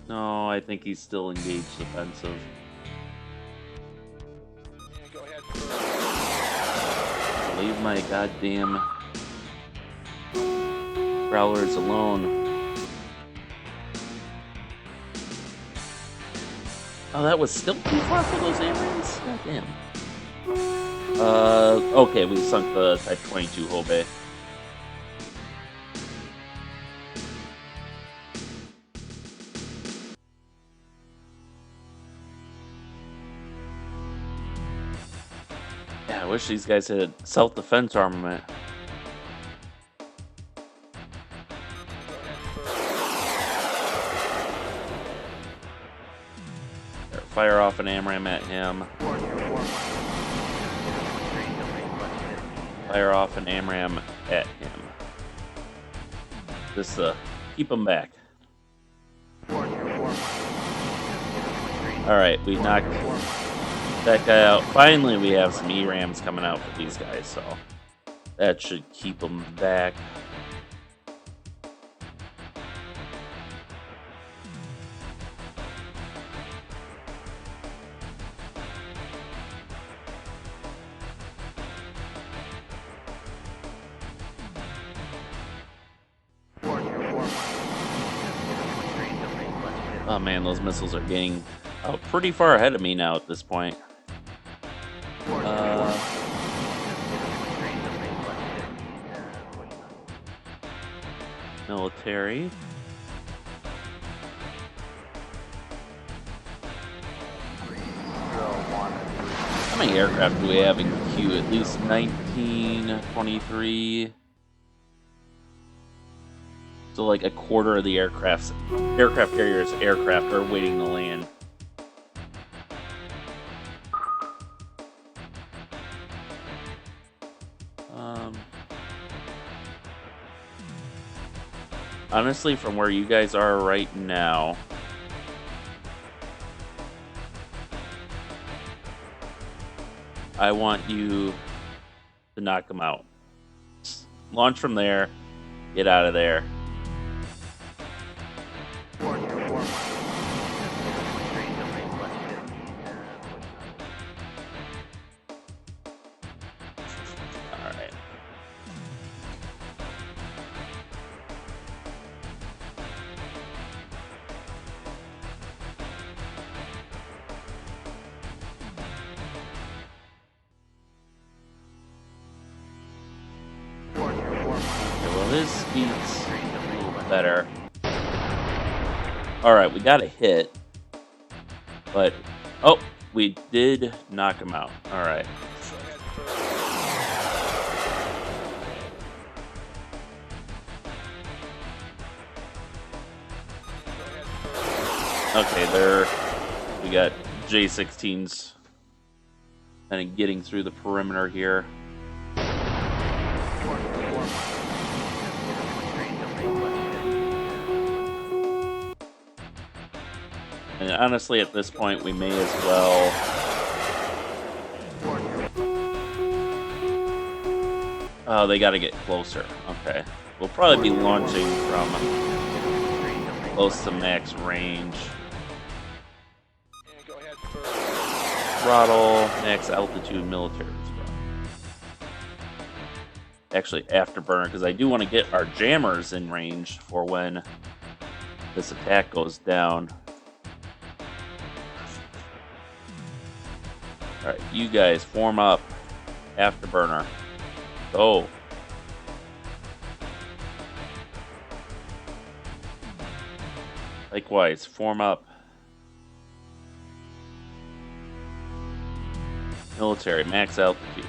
No, I think he's still engaged defensive. Leave my goddamn Growlers alone. Oh, that was still too far for those AMRAAMs? Goddamn. Okay, we sunk the Type 22 Hobe. Yeah, I wish these guys had self-defense armament. Fire off an AMRAAM at him. Fire off an AMRAAM at him. Just keep him back. Alright, we knocked that guy out. Finally, we have some ERAMs coming out for these guys, so that should keep them back. Oh man, those missiles are getting pretty far ahead of me now at this point. Military. How many aircraft do we have in queue? At least 19, 23. So like a quarter of the aircraft carriers aircraft are waiting to land. Honestly, from where you guys are right now, I want you to knock them out. Launch from there, get out of there. This speed's a little better. Alright, we got a hit. But, oh, we did knock him out. Alright. Okay, we got J-16s kind of getting through the perimeter here. And honestly, at this point, we may as well... Oh, they got to get closer. Okay. We'll probably be launching from close to max range. Throttle, max altitude, military throttle. Actually, afterburner, because I do want to get our jammers in range for when this attack goes down. Alright, you guys form up. Afterburner. Go. Likewise, form up. Military, max altitude.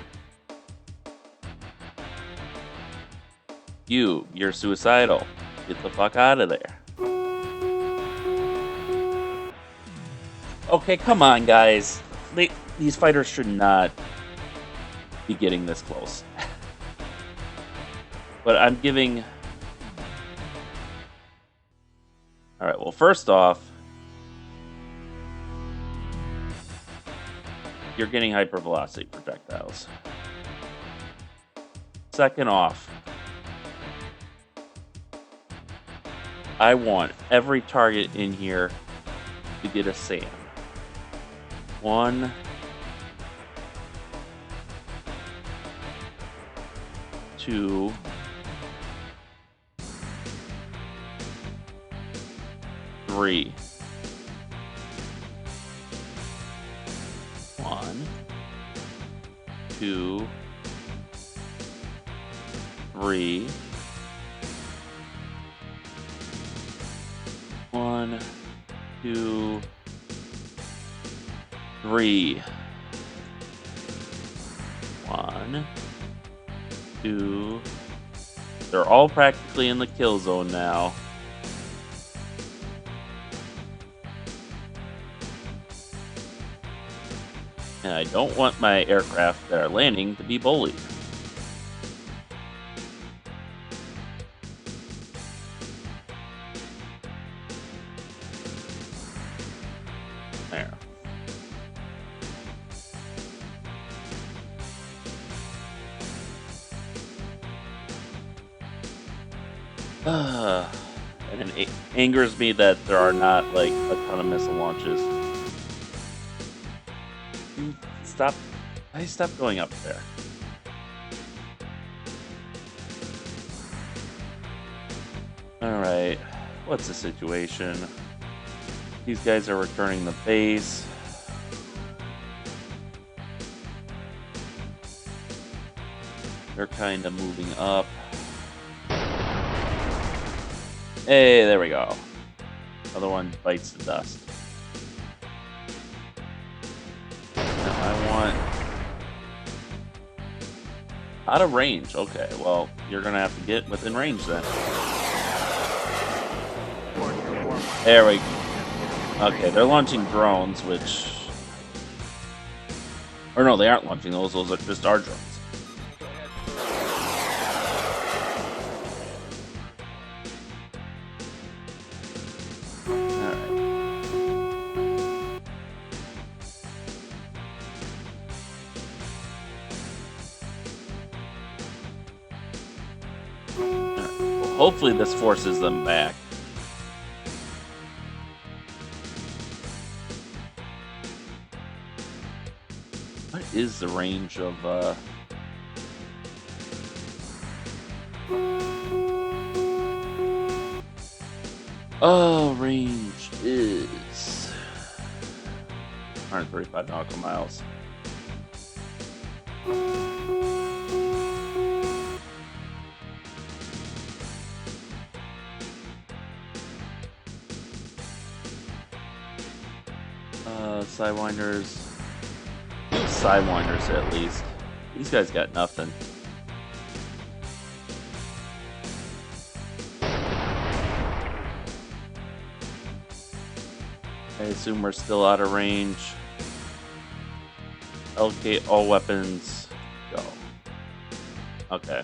You're suicidal. Get the fuck out of there. Okay, come on, guys. These fighters should not be getting this close. But I'm giving... Alright, well, first off, you're getting hypervelocity projectiles. Second off, I want every target in here to get a sand. 1, 2, 3. 1, 2, 3. 1, 2, 3. 1, 2. They're all practically in the kill zone now. And I don't want my aircraft that are landing to be bullied. There. And it angers me that there are not like a ton of missile launches. Stop! I stop going up there. All right, what's the situation? These guys are returning the base. They're kind of moving up. Hey, there we go. Other one bites the dust. Now I want... Out of range. Okay, well, you're going to have to get within range then. There we go. Okay, they're launching drones, which... Or no, they aren't launching those. Those are just our drones. Hopefully this forces them back. What is the range of range is 135 nautical miles. Sidewinders. Sidewinders at least. These guys got nothing. I assume we're still out of range. Allocate all weapons. Go. Okay.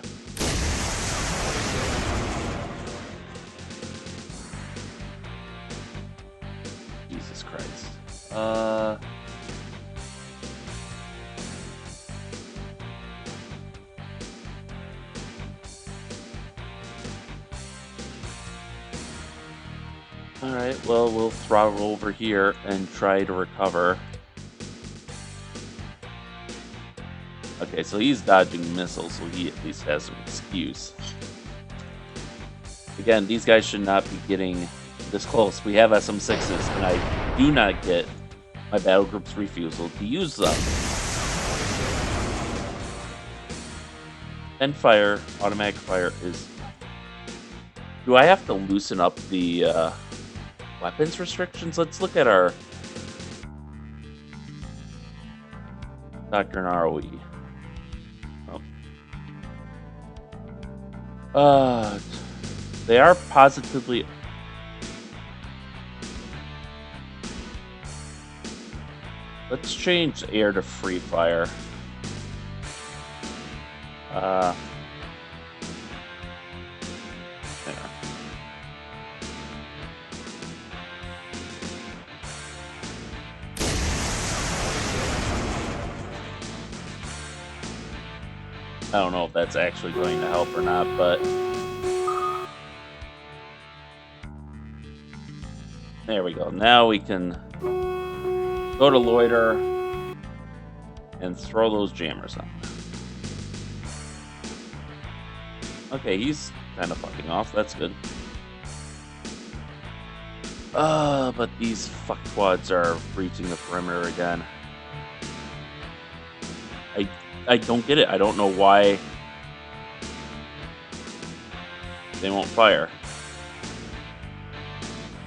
Jesus Christ. Alright, well, we'll throttle over here and try to recover. Okay, so he's dodging missiles, so he at least has some excuse. Again, these guys should not be getting this close. We have SM-6s, and I do not get my battle group's refusal to use them. And fire, automatic fire is... Do I have to loosen up the weapons restrictions? Let's look at our Doctrine ROE. Oh. They are positively... Let's change air to free fire. There. I don't know if that's actually going to help or not, but There we go. Now we can go to loiter and throw those jammers on. Okay, he's kind of fucking off. That's good. But these fuckwads are breaching the perimeter again. I don't get it. I don't know why they won't fire.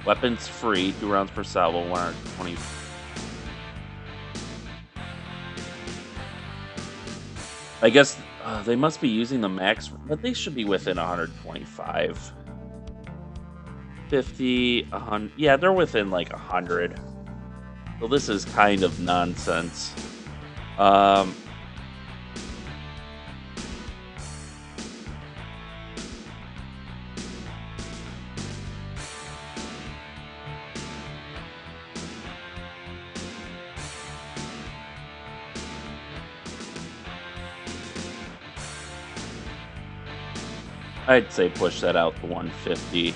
Weapons free, 2 rounds per salvo, 120. I guess they must be using the max, but they should be within 125. 50, 100. Yeah, they're within like 100. So this is kind of nonsense. I'd say push that out to 150.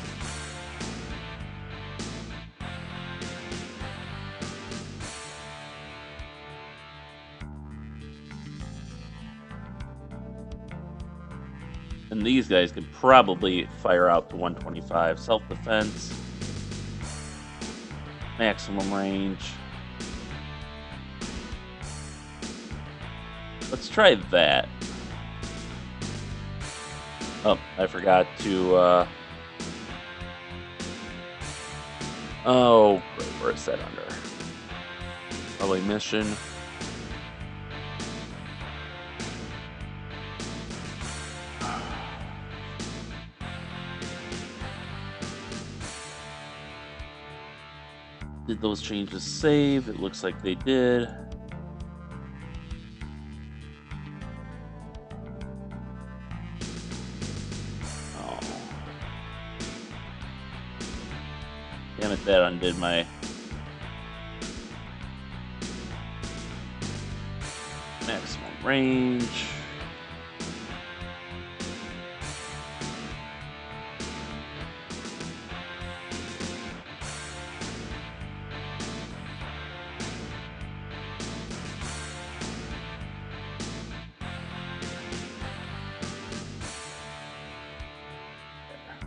And these guys could probably fire out to 125. Self-defense. Maximum range. Let's try that. Oh, I forgot to, oh, where is that under? Probably mission. Did those changes save? It looks like they did. Damn it, that undid my maximum range.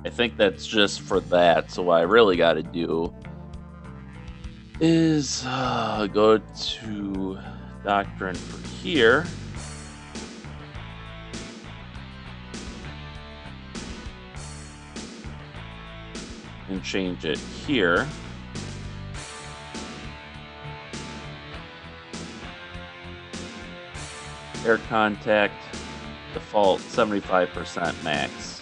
I think that's just for that. So what I really got to do is go to Doctrine for here. And change it here. Air contact, default 75% max.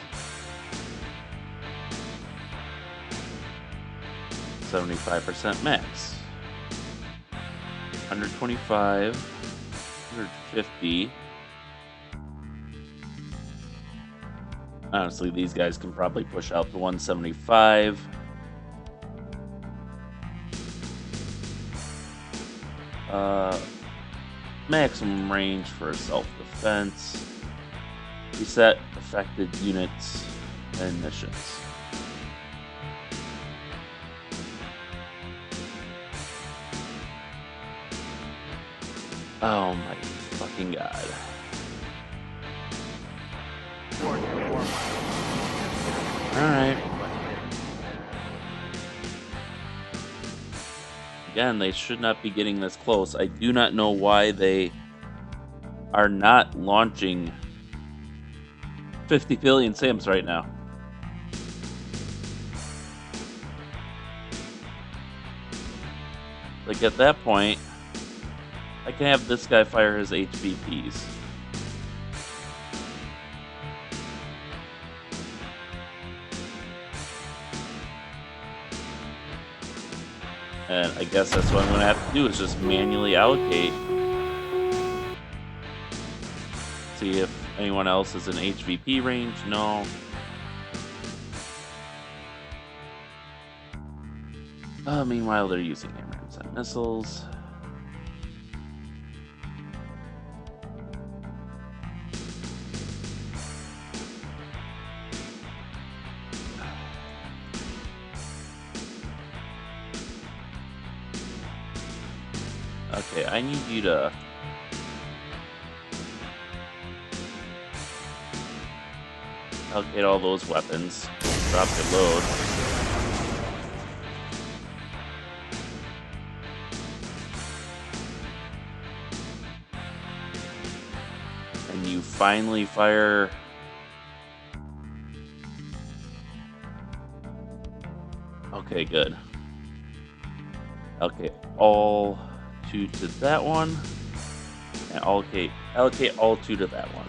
75% max. 125, 150. Honestly, these guys can probably push out to 175. Maximum range for self-defense. Reset affected units and missions. Oh my fucking god. Alright. Again, they should not be getting this close. I do not know why they are not launching 50 billion SAMs right now. Like at that point, I can have this guy fire his HVPs. And I guess that's what I'm going to have to do, is just manually allocate. See if anyone else is in HVP range. No. Meanwhile, they're using AMRAAMs and missiles. Okay, I need you to... allocate all those weapons. Drop your load. And you finally fire... Okay, good. Allocate all 2 to that one. And allocate all 2 to that one.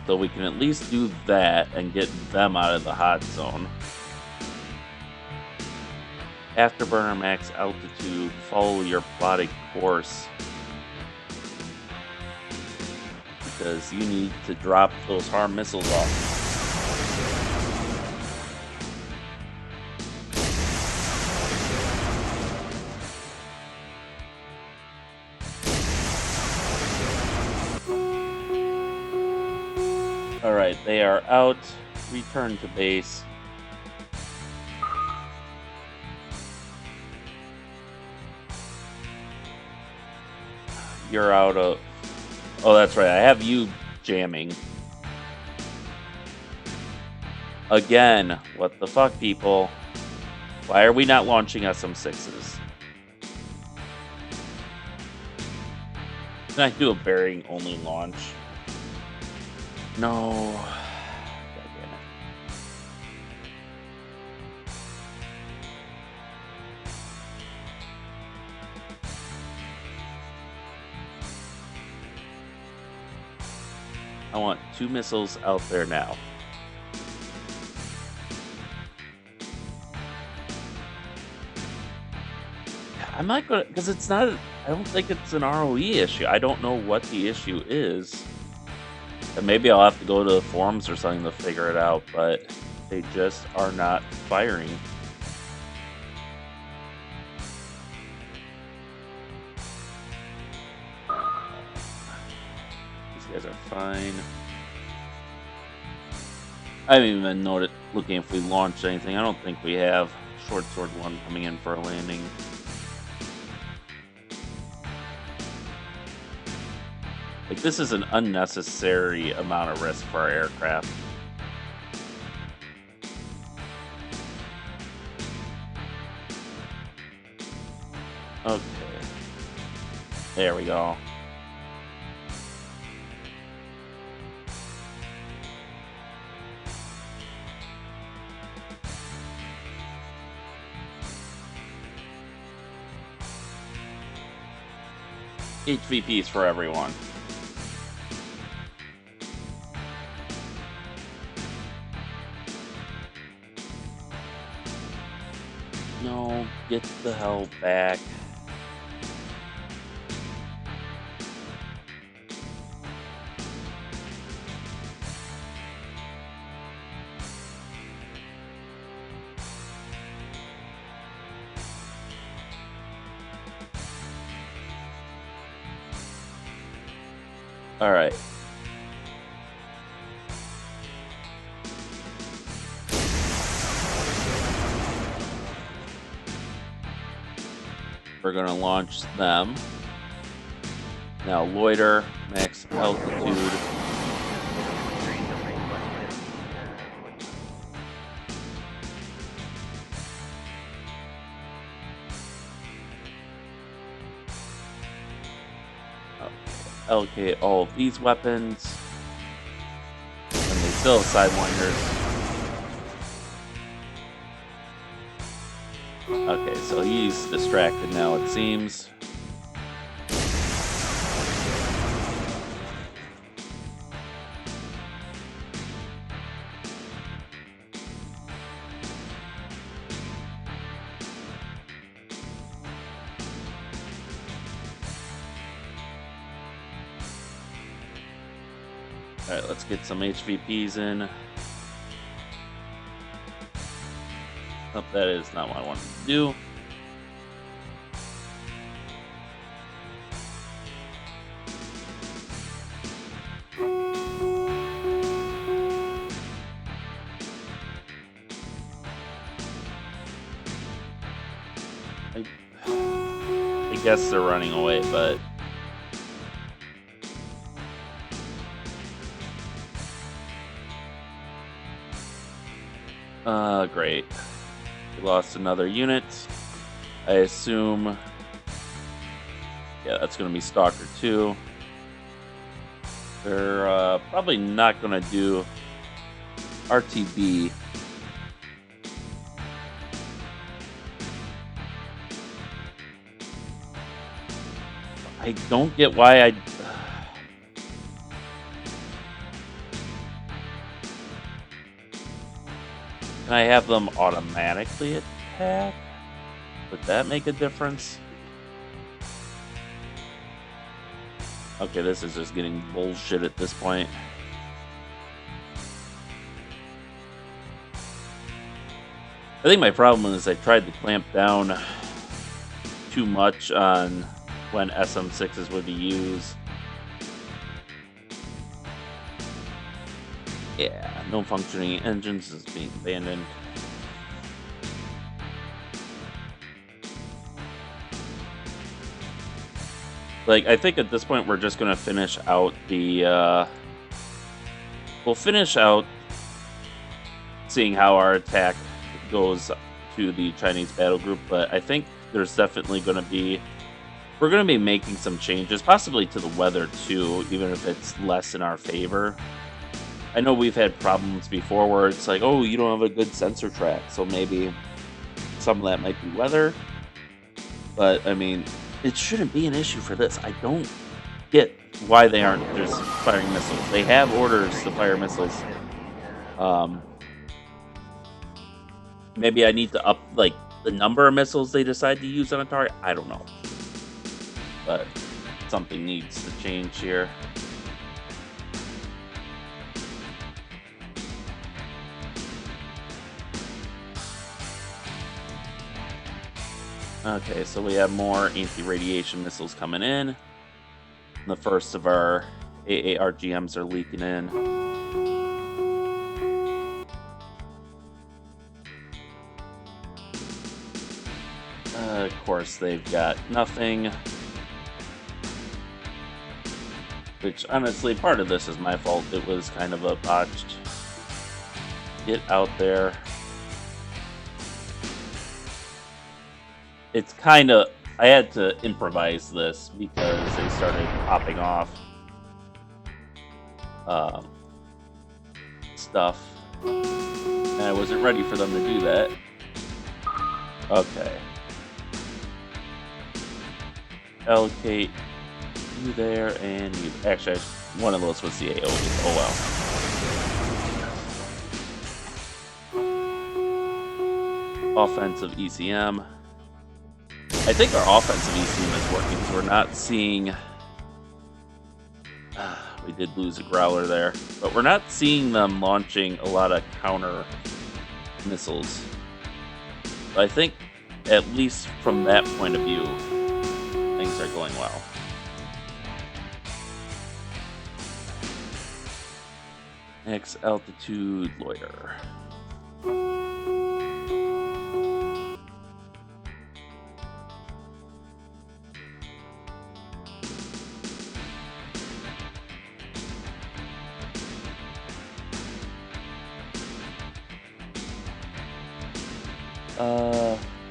So we can at least do that and get them out of the hot zone. Afterburner max altitude, follow your plotted course. Because you need to drop those harm missiles off. Alright, they are out. Return to base. You're out of... Oh, that's right. I have you jamming. Again. What the fuck, people? Why are we not launching SM6s? Can I do a bearing-only launch? No. God damn it. I want 2 missiles out there now. I'm not gonna, because it's not, I don't think it's an ROE issue. I don't know what the issue is. And maybe I'll have to go to the forums or something to figure it out, but they just are not firing. These guys are fine. I haven't even noticed looking if we launched anything. I don't think we have. Short sword 1 coming in for a landing. Like, this is an unnecessary amount of risk for our aircraft. Okay. There we go. HVPs for everyone. No, get the hell back. All right. We're going to launch them. Now loiter, max altitude. Allocate all of these weapons. And they still have sidewinders. Okay, so he's distracted now, it seems. Alright, let's get some HVPs in. Oh, that is not what I wanted to do. guess they're running away, but... Great. We lost another unit. I assume... Yeah, that's going to be Stalker 2. They're probably not going to do RTB. I don't get why I... Can I have them automatically attack? Would that make a difference? Okay, this is just getting bullshit at this point. I think my problem is I tried to clamp down too much on when SM6s would be used. Yeah, no functioning engines is being abandoned. Like, I think at this point we're just going to finish out the... we'll finish out seeing how our attack goes to the Chinese battle group, but I think there's definitely going to be... We're going to be making some changes, possibly to the weather too, even if it's less in our favor. I know we've had problems before where it's like, oh, you don't have a good sensor track, so maybe some of that might be weather. But, I mean, it shouldn't be an issue for this. I don't get why they aren't just firing missiles. They have orders to fire missiles. Maybe I need to up, like, the number of missiles they decide to use on a target. I don't know. But something needs to change here. Okay, so we have more anti-radiation missiles coming in. The first of our AARGMs are leaking in. Of course, they've got nothing. Which, honestly, part of this is my fault. It was kind of a botched get out there. It's kind of... I had to improvise this because they started popping off stuff. And I wasn't ready for them to do that. Okay. Allocate you there, and you... Actually, one of those was the AoE. Oh well. Offensive ECM. I think our offensive ECM is working because we're not seeing... we did lose a Growler there. But we're not seeing them launching a lot of counter missiles. But I think, at least from that point of view, things are going well. Next, altitude loiter.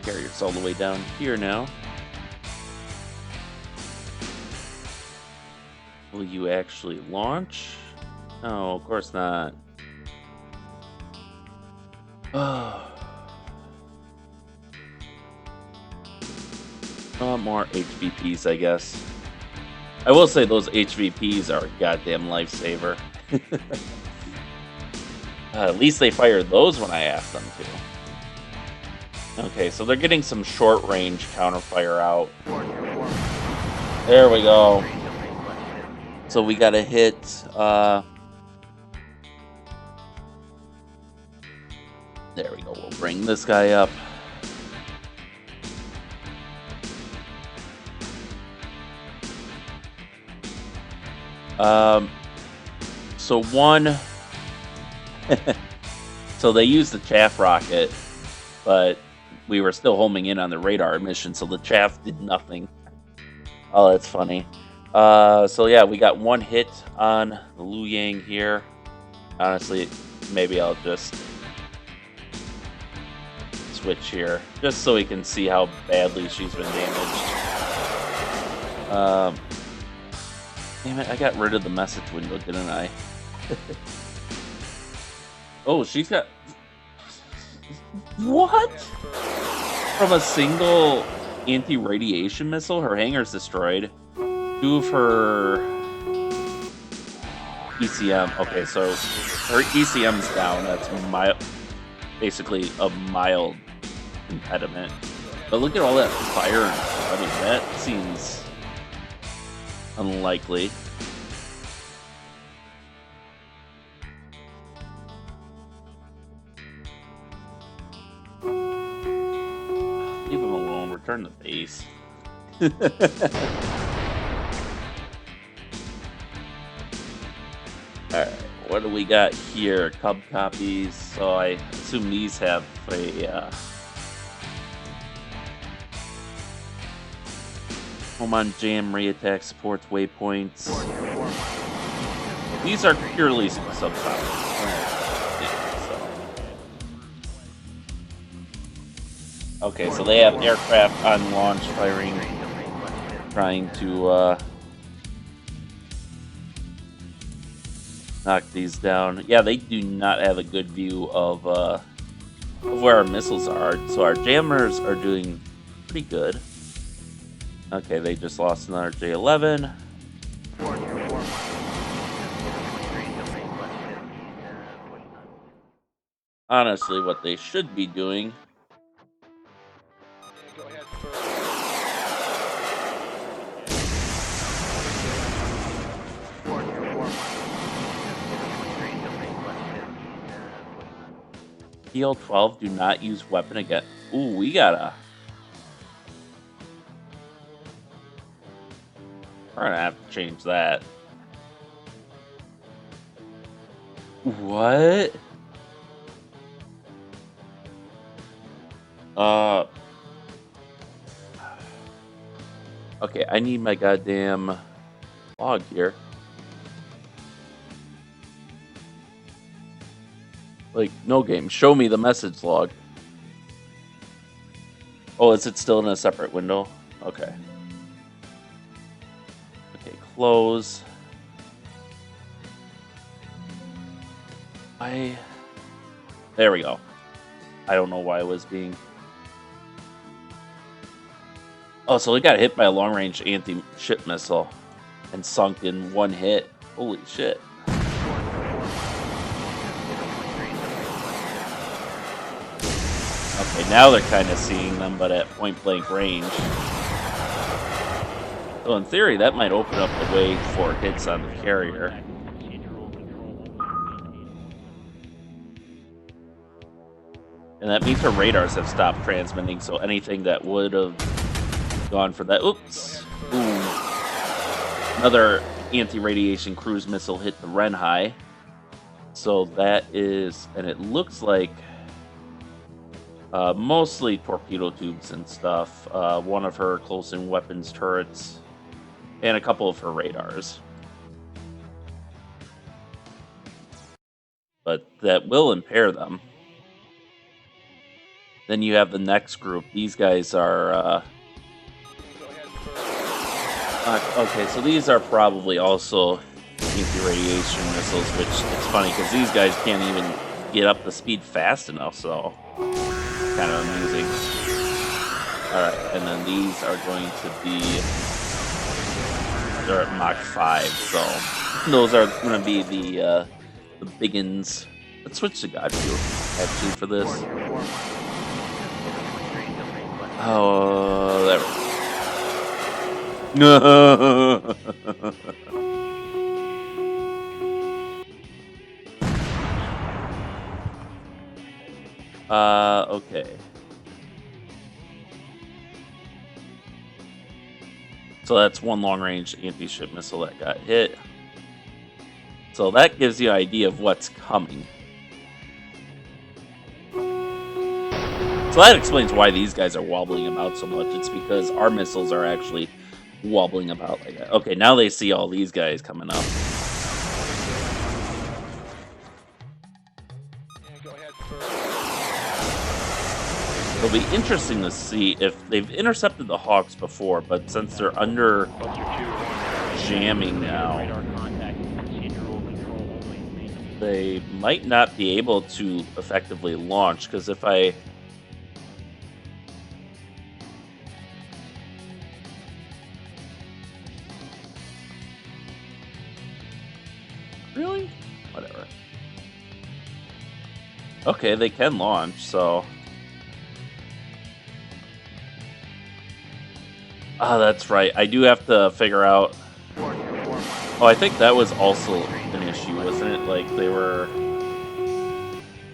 Carrier's all the way down here now. Will you actually launch? No, of course not. More HVPs, I guess. I will say those HVPs are a goddamn lifesaver. At least they fired those when I asked them to. Okay, so they're getting some short-range counterfire out. There we go. So we gotta hit... There we go, we'll bring this guy up. So one... So they used the chaff rocket, but we were still homing in on the radar mission, so the chaff did nothing. Oh, that's funny. So yeah, we got one hit on the Lu Yang here. Honestly, maybe I'll just switch here, just so we can see how badly she's been damaged. Damn it, I got rid of the message window, didn't I? Oh, she's got... What? From a single anti-radiation missile, her hangar's destroyed. 2 of her ECM. Okay, so her ECM's down. That's basically a mild impediment. But look at all that fire. I mean, that seems unlikely. Leave him alone. Return the base. Alright, what do we got here? Cub copies. So I assume these have a home on jam, re-attack, supports, waypoints. These are purely subsonic. Okay, so they have aircraft on launch firing, trying to knock these down. Yeah, they do not have a good view of where our missiles are, so our jammers are doing pretty good. Okay, they just lost another J-11. Honestly, what they should be doing... PL-12, do not use weapon again. Ooh, we gotta... We're gonna have to change that. What? Okay, I need my goddamn log here. Like, no game. Show me the message log. Oh, is it still in a separate window? Okay. Okay, close. There we go. I don't know why it was being... Oh, so it got hit by a long-range anti-ship missile and sunk in one hit. Holy shit. Okay, now they're kind of seeing them, but at point-blank range. So in theory, that might open up the way for hits on the carrier. And that means her radars have stopped transmitting, so anything that would have gone for that... Oops! Ooh. Another anti-radiation cruise missile hit the Ren High. So that is... And it looks like... mostly torpedo tubes and stuff. One of her close-in weapons turrets. And a couple of her radars. But that will impair them. Then you have the next group. These guys are... okay, so these are probably also anti-radiation missiles, which it's funny because these guys can't even get up the speed fast enough, so kind of amusing. Alright, and then these are going to be... They're at Mach 5, so those are going to be the biggins. Let's switch to God View, actually, for this. Oh, there we go. No. Okay. So that's one long-range anti-ship missile that got hit. So that gives you an idea of what's coming. So that explains why these guys are wobbling about so much. It's because our missiles are actually wobbling about like that. Okay, now they see all these guys coming up. It'll be interesting to see if they've intercepted the Hawks before, but since they're under jamming now, they might not be able to effectively launch, because if I... Really? Whatever. Okay, they can launch, so... Ah, that's right. I do have to figure out... Oh, I think that was also an issue, wasn't it? Like, they were...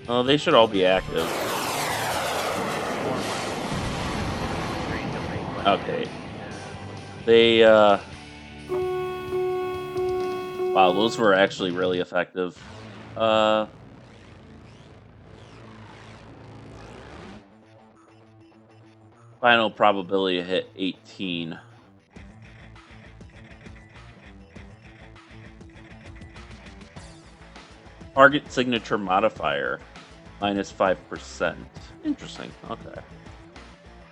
Oh, they should all be active. Okay. They, Wow, those were actually really effective. Final probability hit 18. Target signature modifier, minus 5%. Interesting, okay.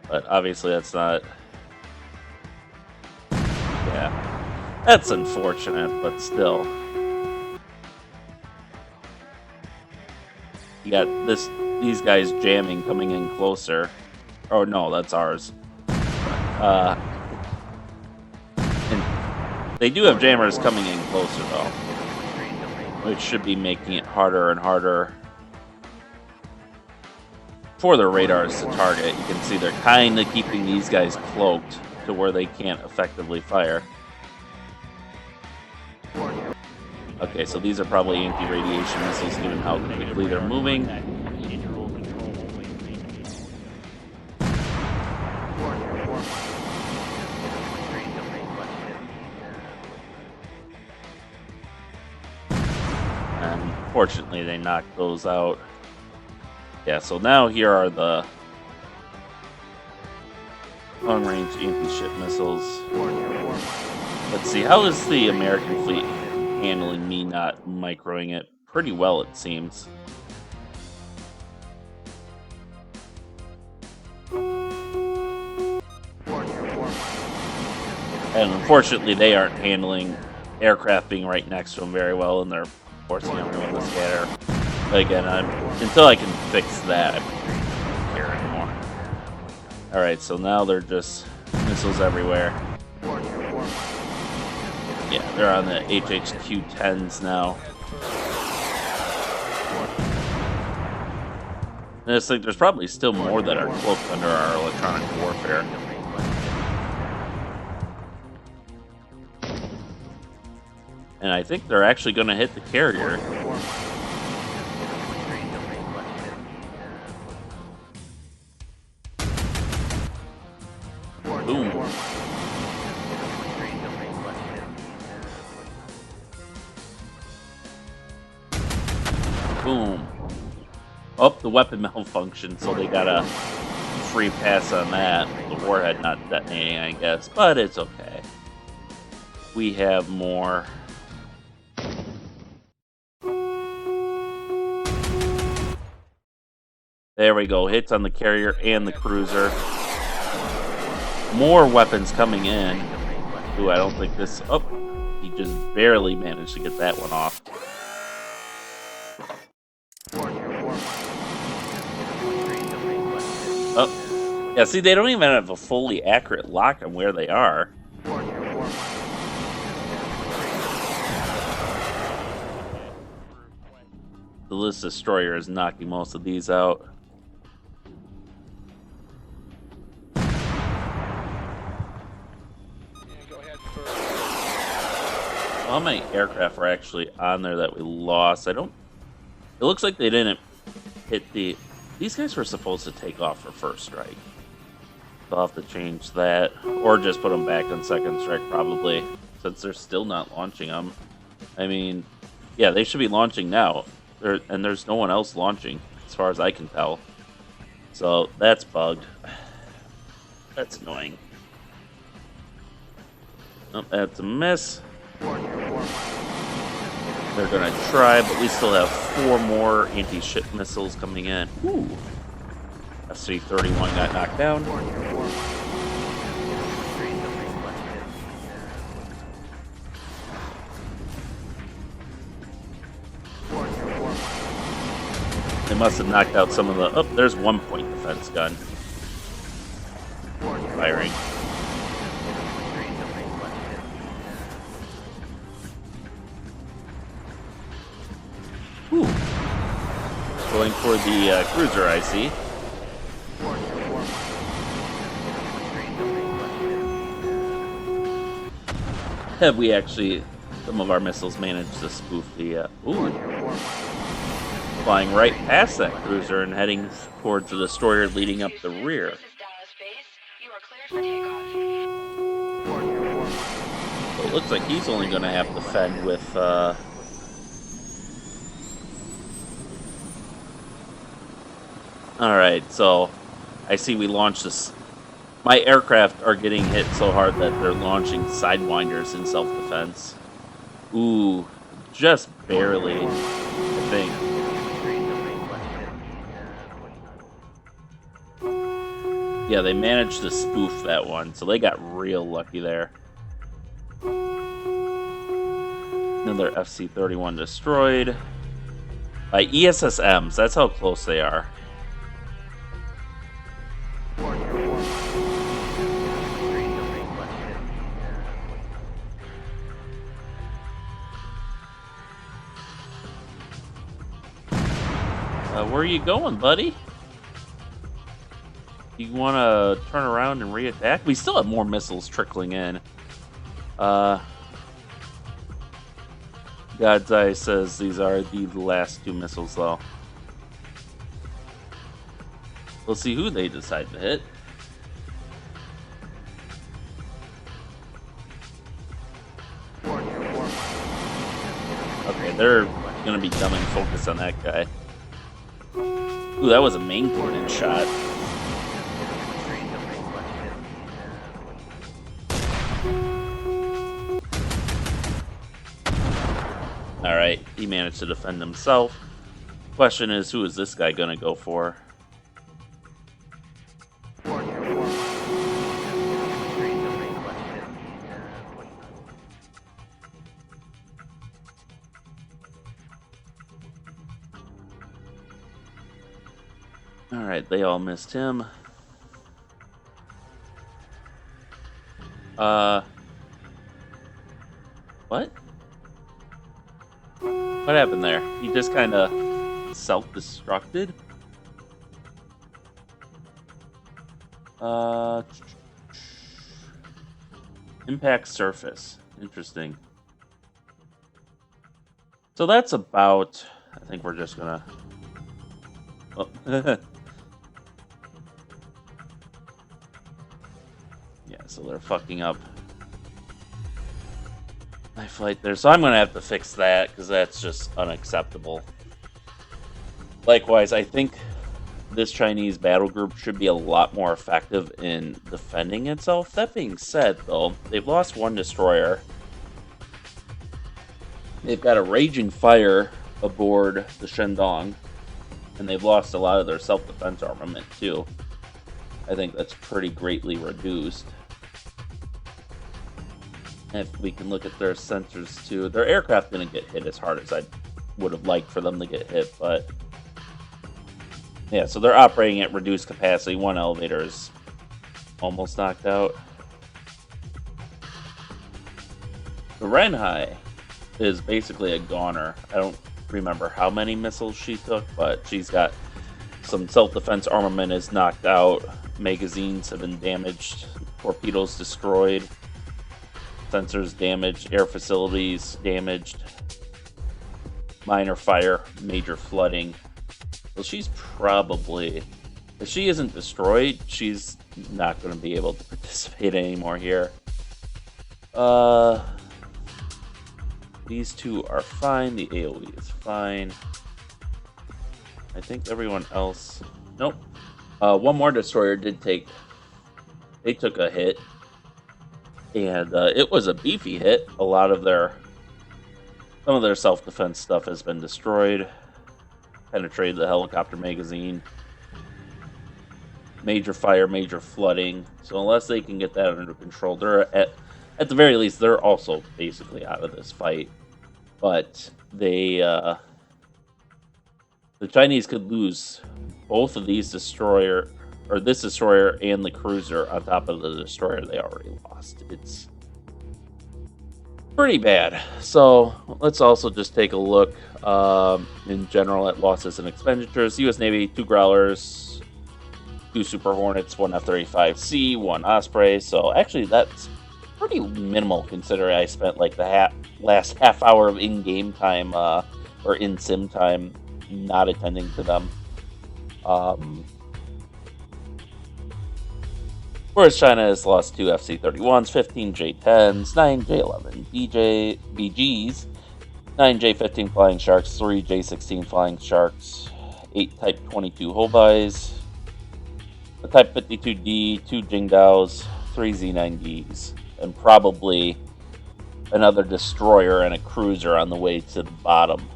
But obviously that's not... Yeah. That's unfortunate, but still. You got these guys jamming, coming in closer. Oh no, that's ours. And they do have jammers coming in closer though, which should be making it harder and harder for the radars to target. You can see they're kind of keeping these guys cloaked to where they can't effectively fire. Okay, so these are probably anti-radiation missiles given how quickly they're moving. And fortunately, they knocked those out. Yeah, so now here are the long-range anti-ship missiles. Let's see, how is the American fleet handling me not microing it? Pretty well, it seems. And unfortunately, they aren't handling aircraft being right next to them very well, and they're forcing everyone to scatter. But again, until I can fix that, I don't care anymore. Alright, so now they're just missiles everywhere. Yeah, they're on the HHQ-10s now. And it's like there's probably still more that are cloaked under our electronic warfare. And I think they're actually going to hit the carrier. Boom. Boom. Oh, the weapon malfunctioned, so they got a free pass on that. The warhead not detonating, I guess, but it's okay. We have more. There we go. Hits on the carrier and the cruiser. More weapons coming in. Ooh, I don't think this... Oh, he just barely managed to get that one off. Oh, yeah, see, they don't even have a fully accurate lock on where they are. The List Destroyer is knocking most of these out. How many aircraft are actually on there that we lost? It looks like they didn't hit the... These guys were supposed to take off for first strike. I'll have to change that. Or just put them back on second strike, probably. Since they're still not launching them. I mean, yeah, they should be launching now. And there's no one else launching, as far as I can tell. So, that's bugged. That's annoying. Oh, that's a miss. They're gonna try, but we still have 4 more anti-ship missiles coming in. Ooh. FC-31 got knocked down. They must have knocked out some of the... Oh, there's 1 point defense gun. Firing. Ooh. Going for the cruiser, I see. Have we actually... Some of our missiles managed to spoof the... Ooh. Flying right past that cruiser and heading towards the destroyer leading up the rear. So it looks like he's only going to have to fend with... Alright, so I see we launched this. My aircraft are getting hit so hard that they're launching sidewinders in self-defense. Ooh, just barely, I think. Yeah, they managed to spoof that one, so they got real lucky there. Another FC-31 destroyed. By ESSMs, that's how close they are. Where are you going, buddy? You want to turn around and re-attack? We still have more missiles trickling in. God's Eye says these are the last 2 missiles, though. We'll see who they decide to hit. Okay, they're going to be dumb and focus on that guy. Ooh, that was a main cannon shot. Alright, he managed to defend himself. Question is, who is this guy going to go for? Alright, they all missed him. What? What happened there? He just kind of self-destructed? Impact surface. Interesting. So that's about... I think we're just gonna... Oh. Yeah, so they're fucking up my flight there. So I'm gonna have to fix that, because that's just unacceptable. Likewise, I think this Chinese battle group should be a lot more effective in defending itself. That being said, though, they've lost 1 destroyer. They've got a raging fire aboard the Shandong, and they've lost a lot of their self-defense armament, too. I think that's pretty greatly reduced. If we can look at their sensors, too. Their aircraft didn't get hit as hard as I would have liked for them to get hit, but... Yeah, so they're operating at reduced capacity. 1 elevator is almost knocked out. The Renhai is basically a goner. I don't remember how many missiles she took, but she's got some self-defense armament is knocked out. Magazines have been damaged. Torpedoes destroyed. Sensors damaged. Air facilities damaged. Minor fire. Major flooding. Well, she's probably... If she isn't destroyed, she's not going to be able to participate anymore here. These 2 are fine. The AoE is fine. I think everyone else... Nope. 1 more destroyer did take... They took a hit. and it was a beefy hit. Some of their self-defense stuff has been destroyed. Penetrated the helicopter magazine. Major fire, major flooding. So unless they can get that under control, they're at the very least they're also basically out of this fight. But the Chinese could lose both of these this destroyer and the cruiser on top of the destroyer they already lost. It's pretty bad. So let's also just take a look in general at losses and expenditures. U.S. Navy, 2 Growlers, 2 Super Hornets, 1 F-35C, 1 Osprey. So actually that's pretty minimal considering I spent like the last half hour of in-game time or in-sim time not attending to them. Whereas China has lost 2 FC-31s, 15 J-10s, 9 J-11 BGs, 9 J-15 Flying Sharks, 3 J-16 Flying Sharks, 8 Type 22 Hobais, a Type 52D, 2 Jingdaos, 3 Z-9Ds, and probably another destroyer and a cruiser on the way to the bottom.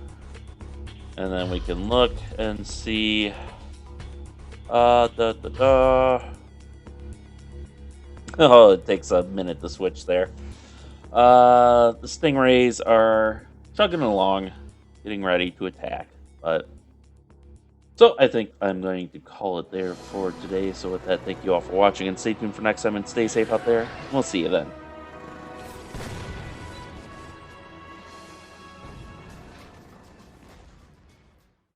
And then we can look and see. Oh, it takes a minute to switch there. The Stingrays are chugging along, getting ready to attack. So I think I'm going to call it there for today. So with that, thank you all for watching and stay tuned for next time and stay safe out there. We'll see you then.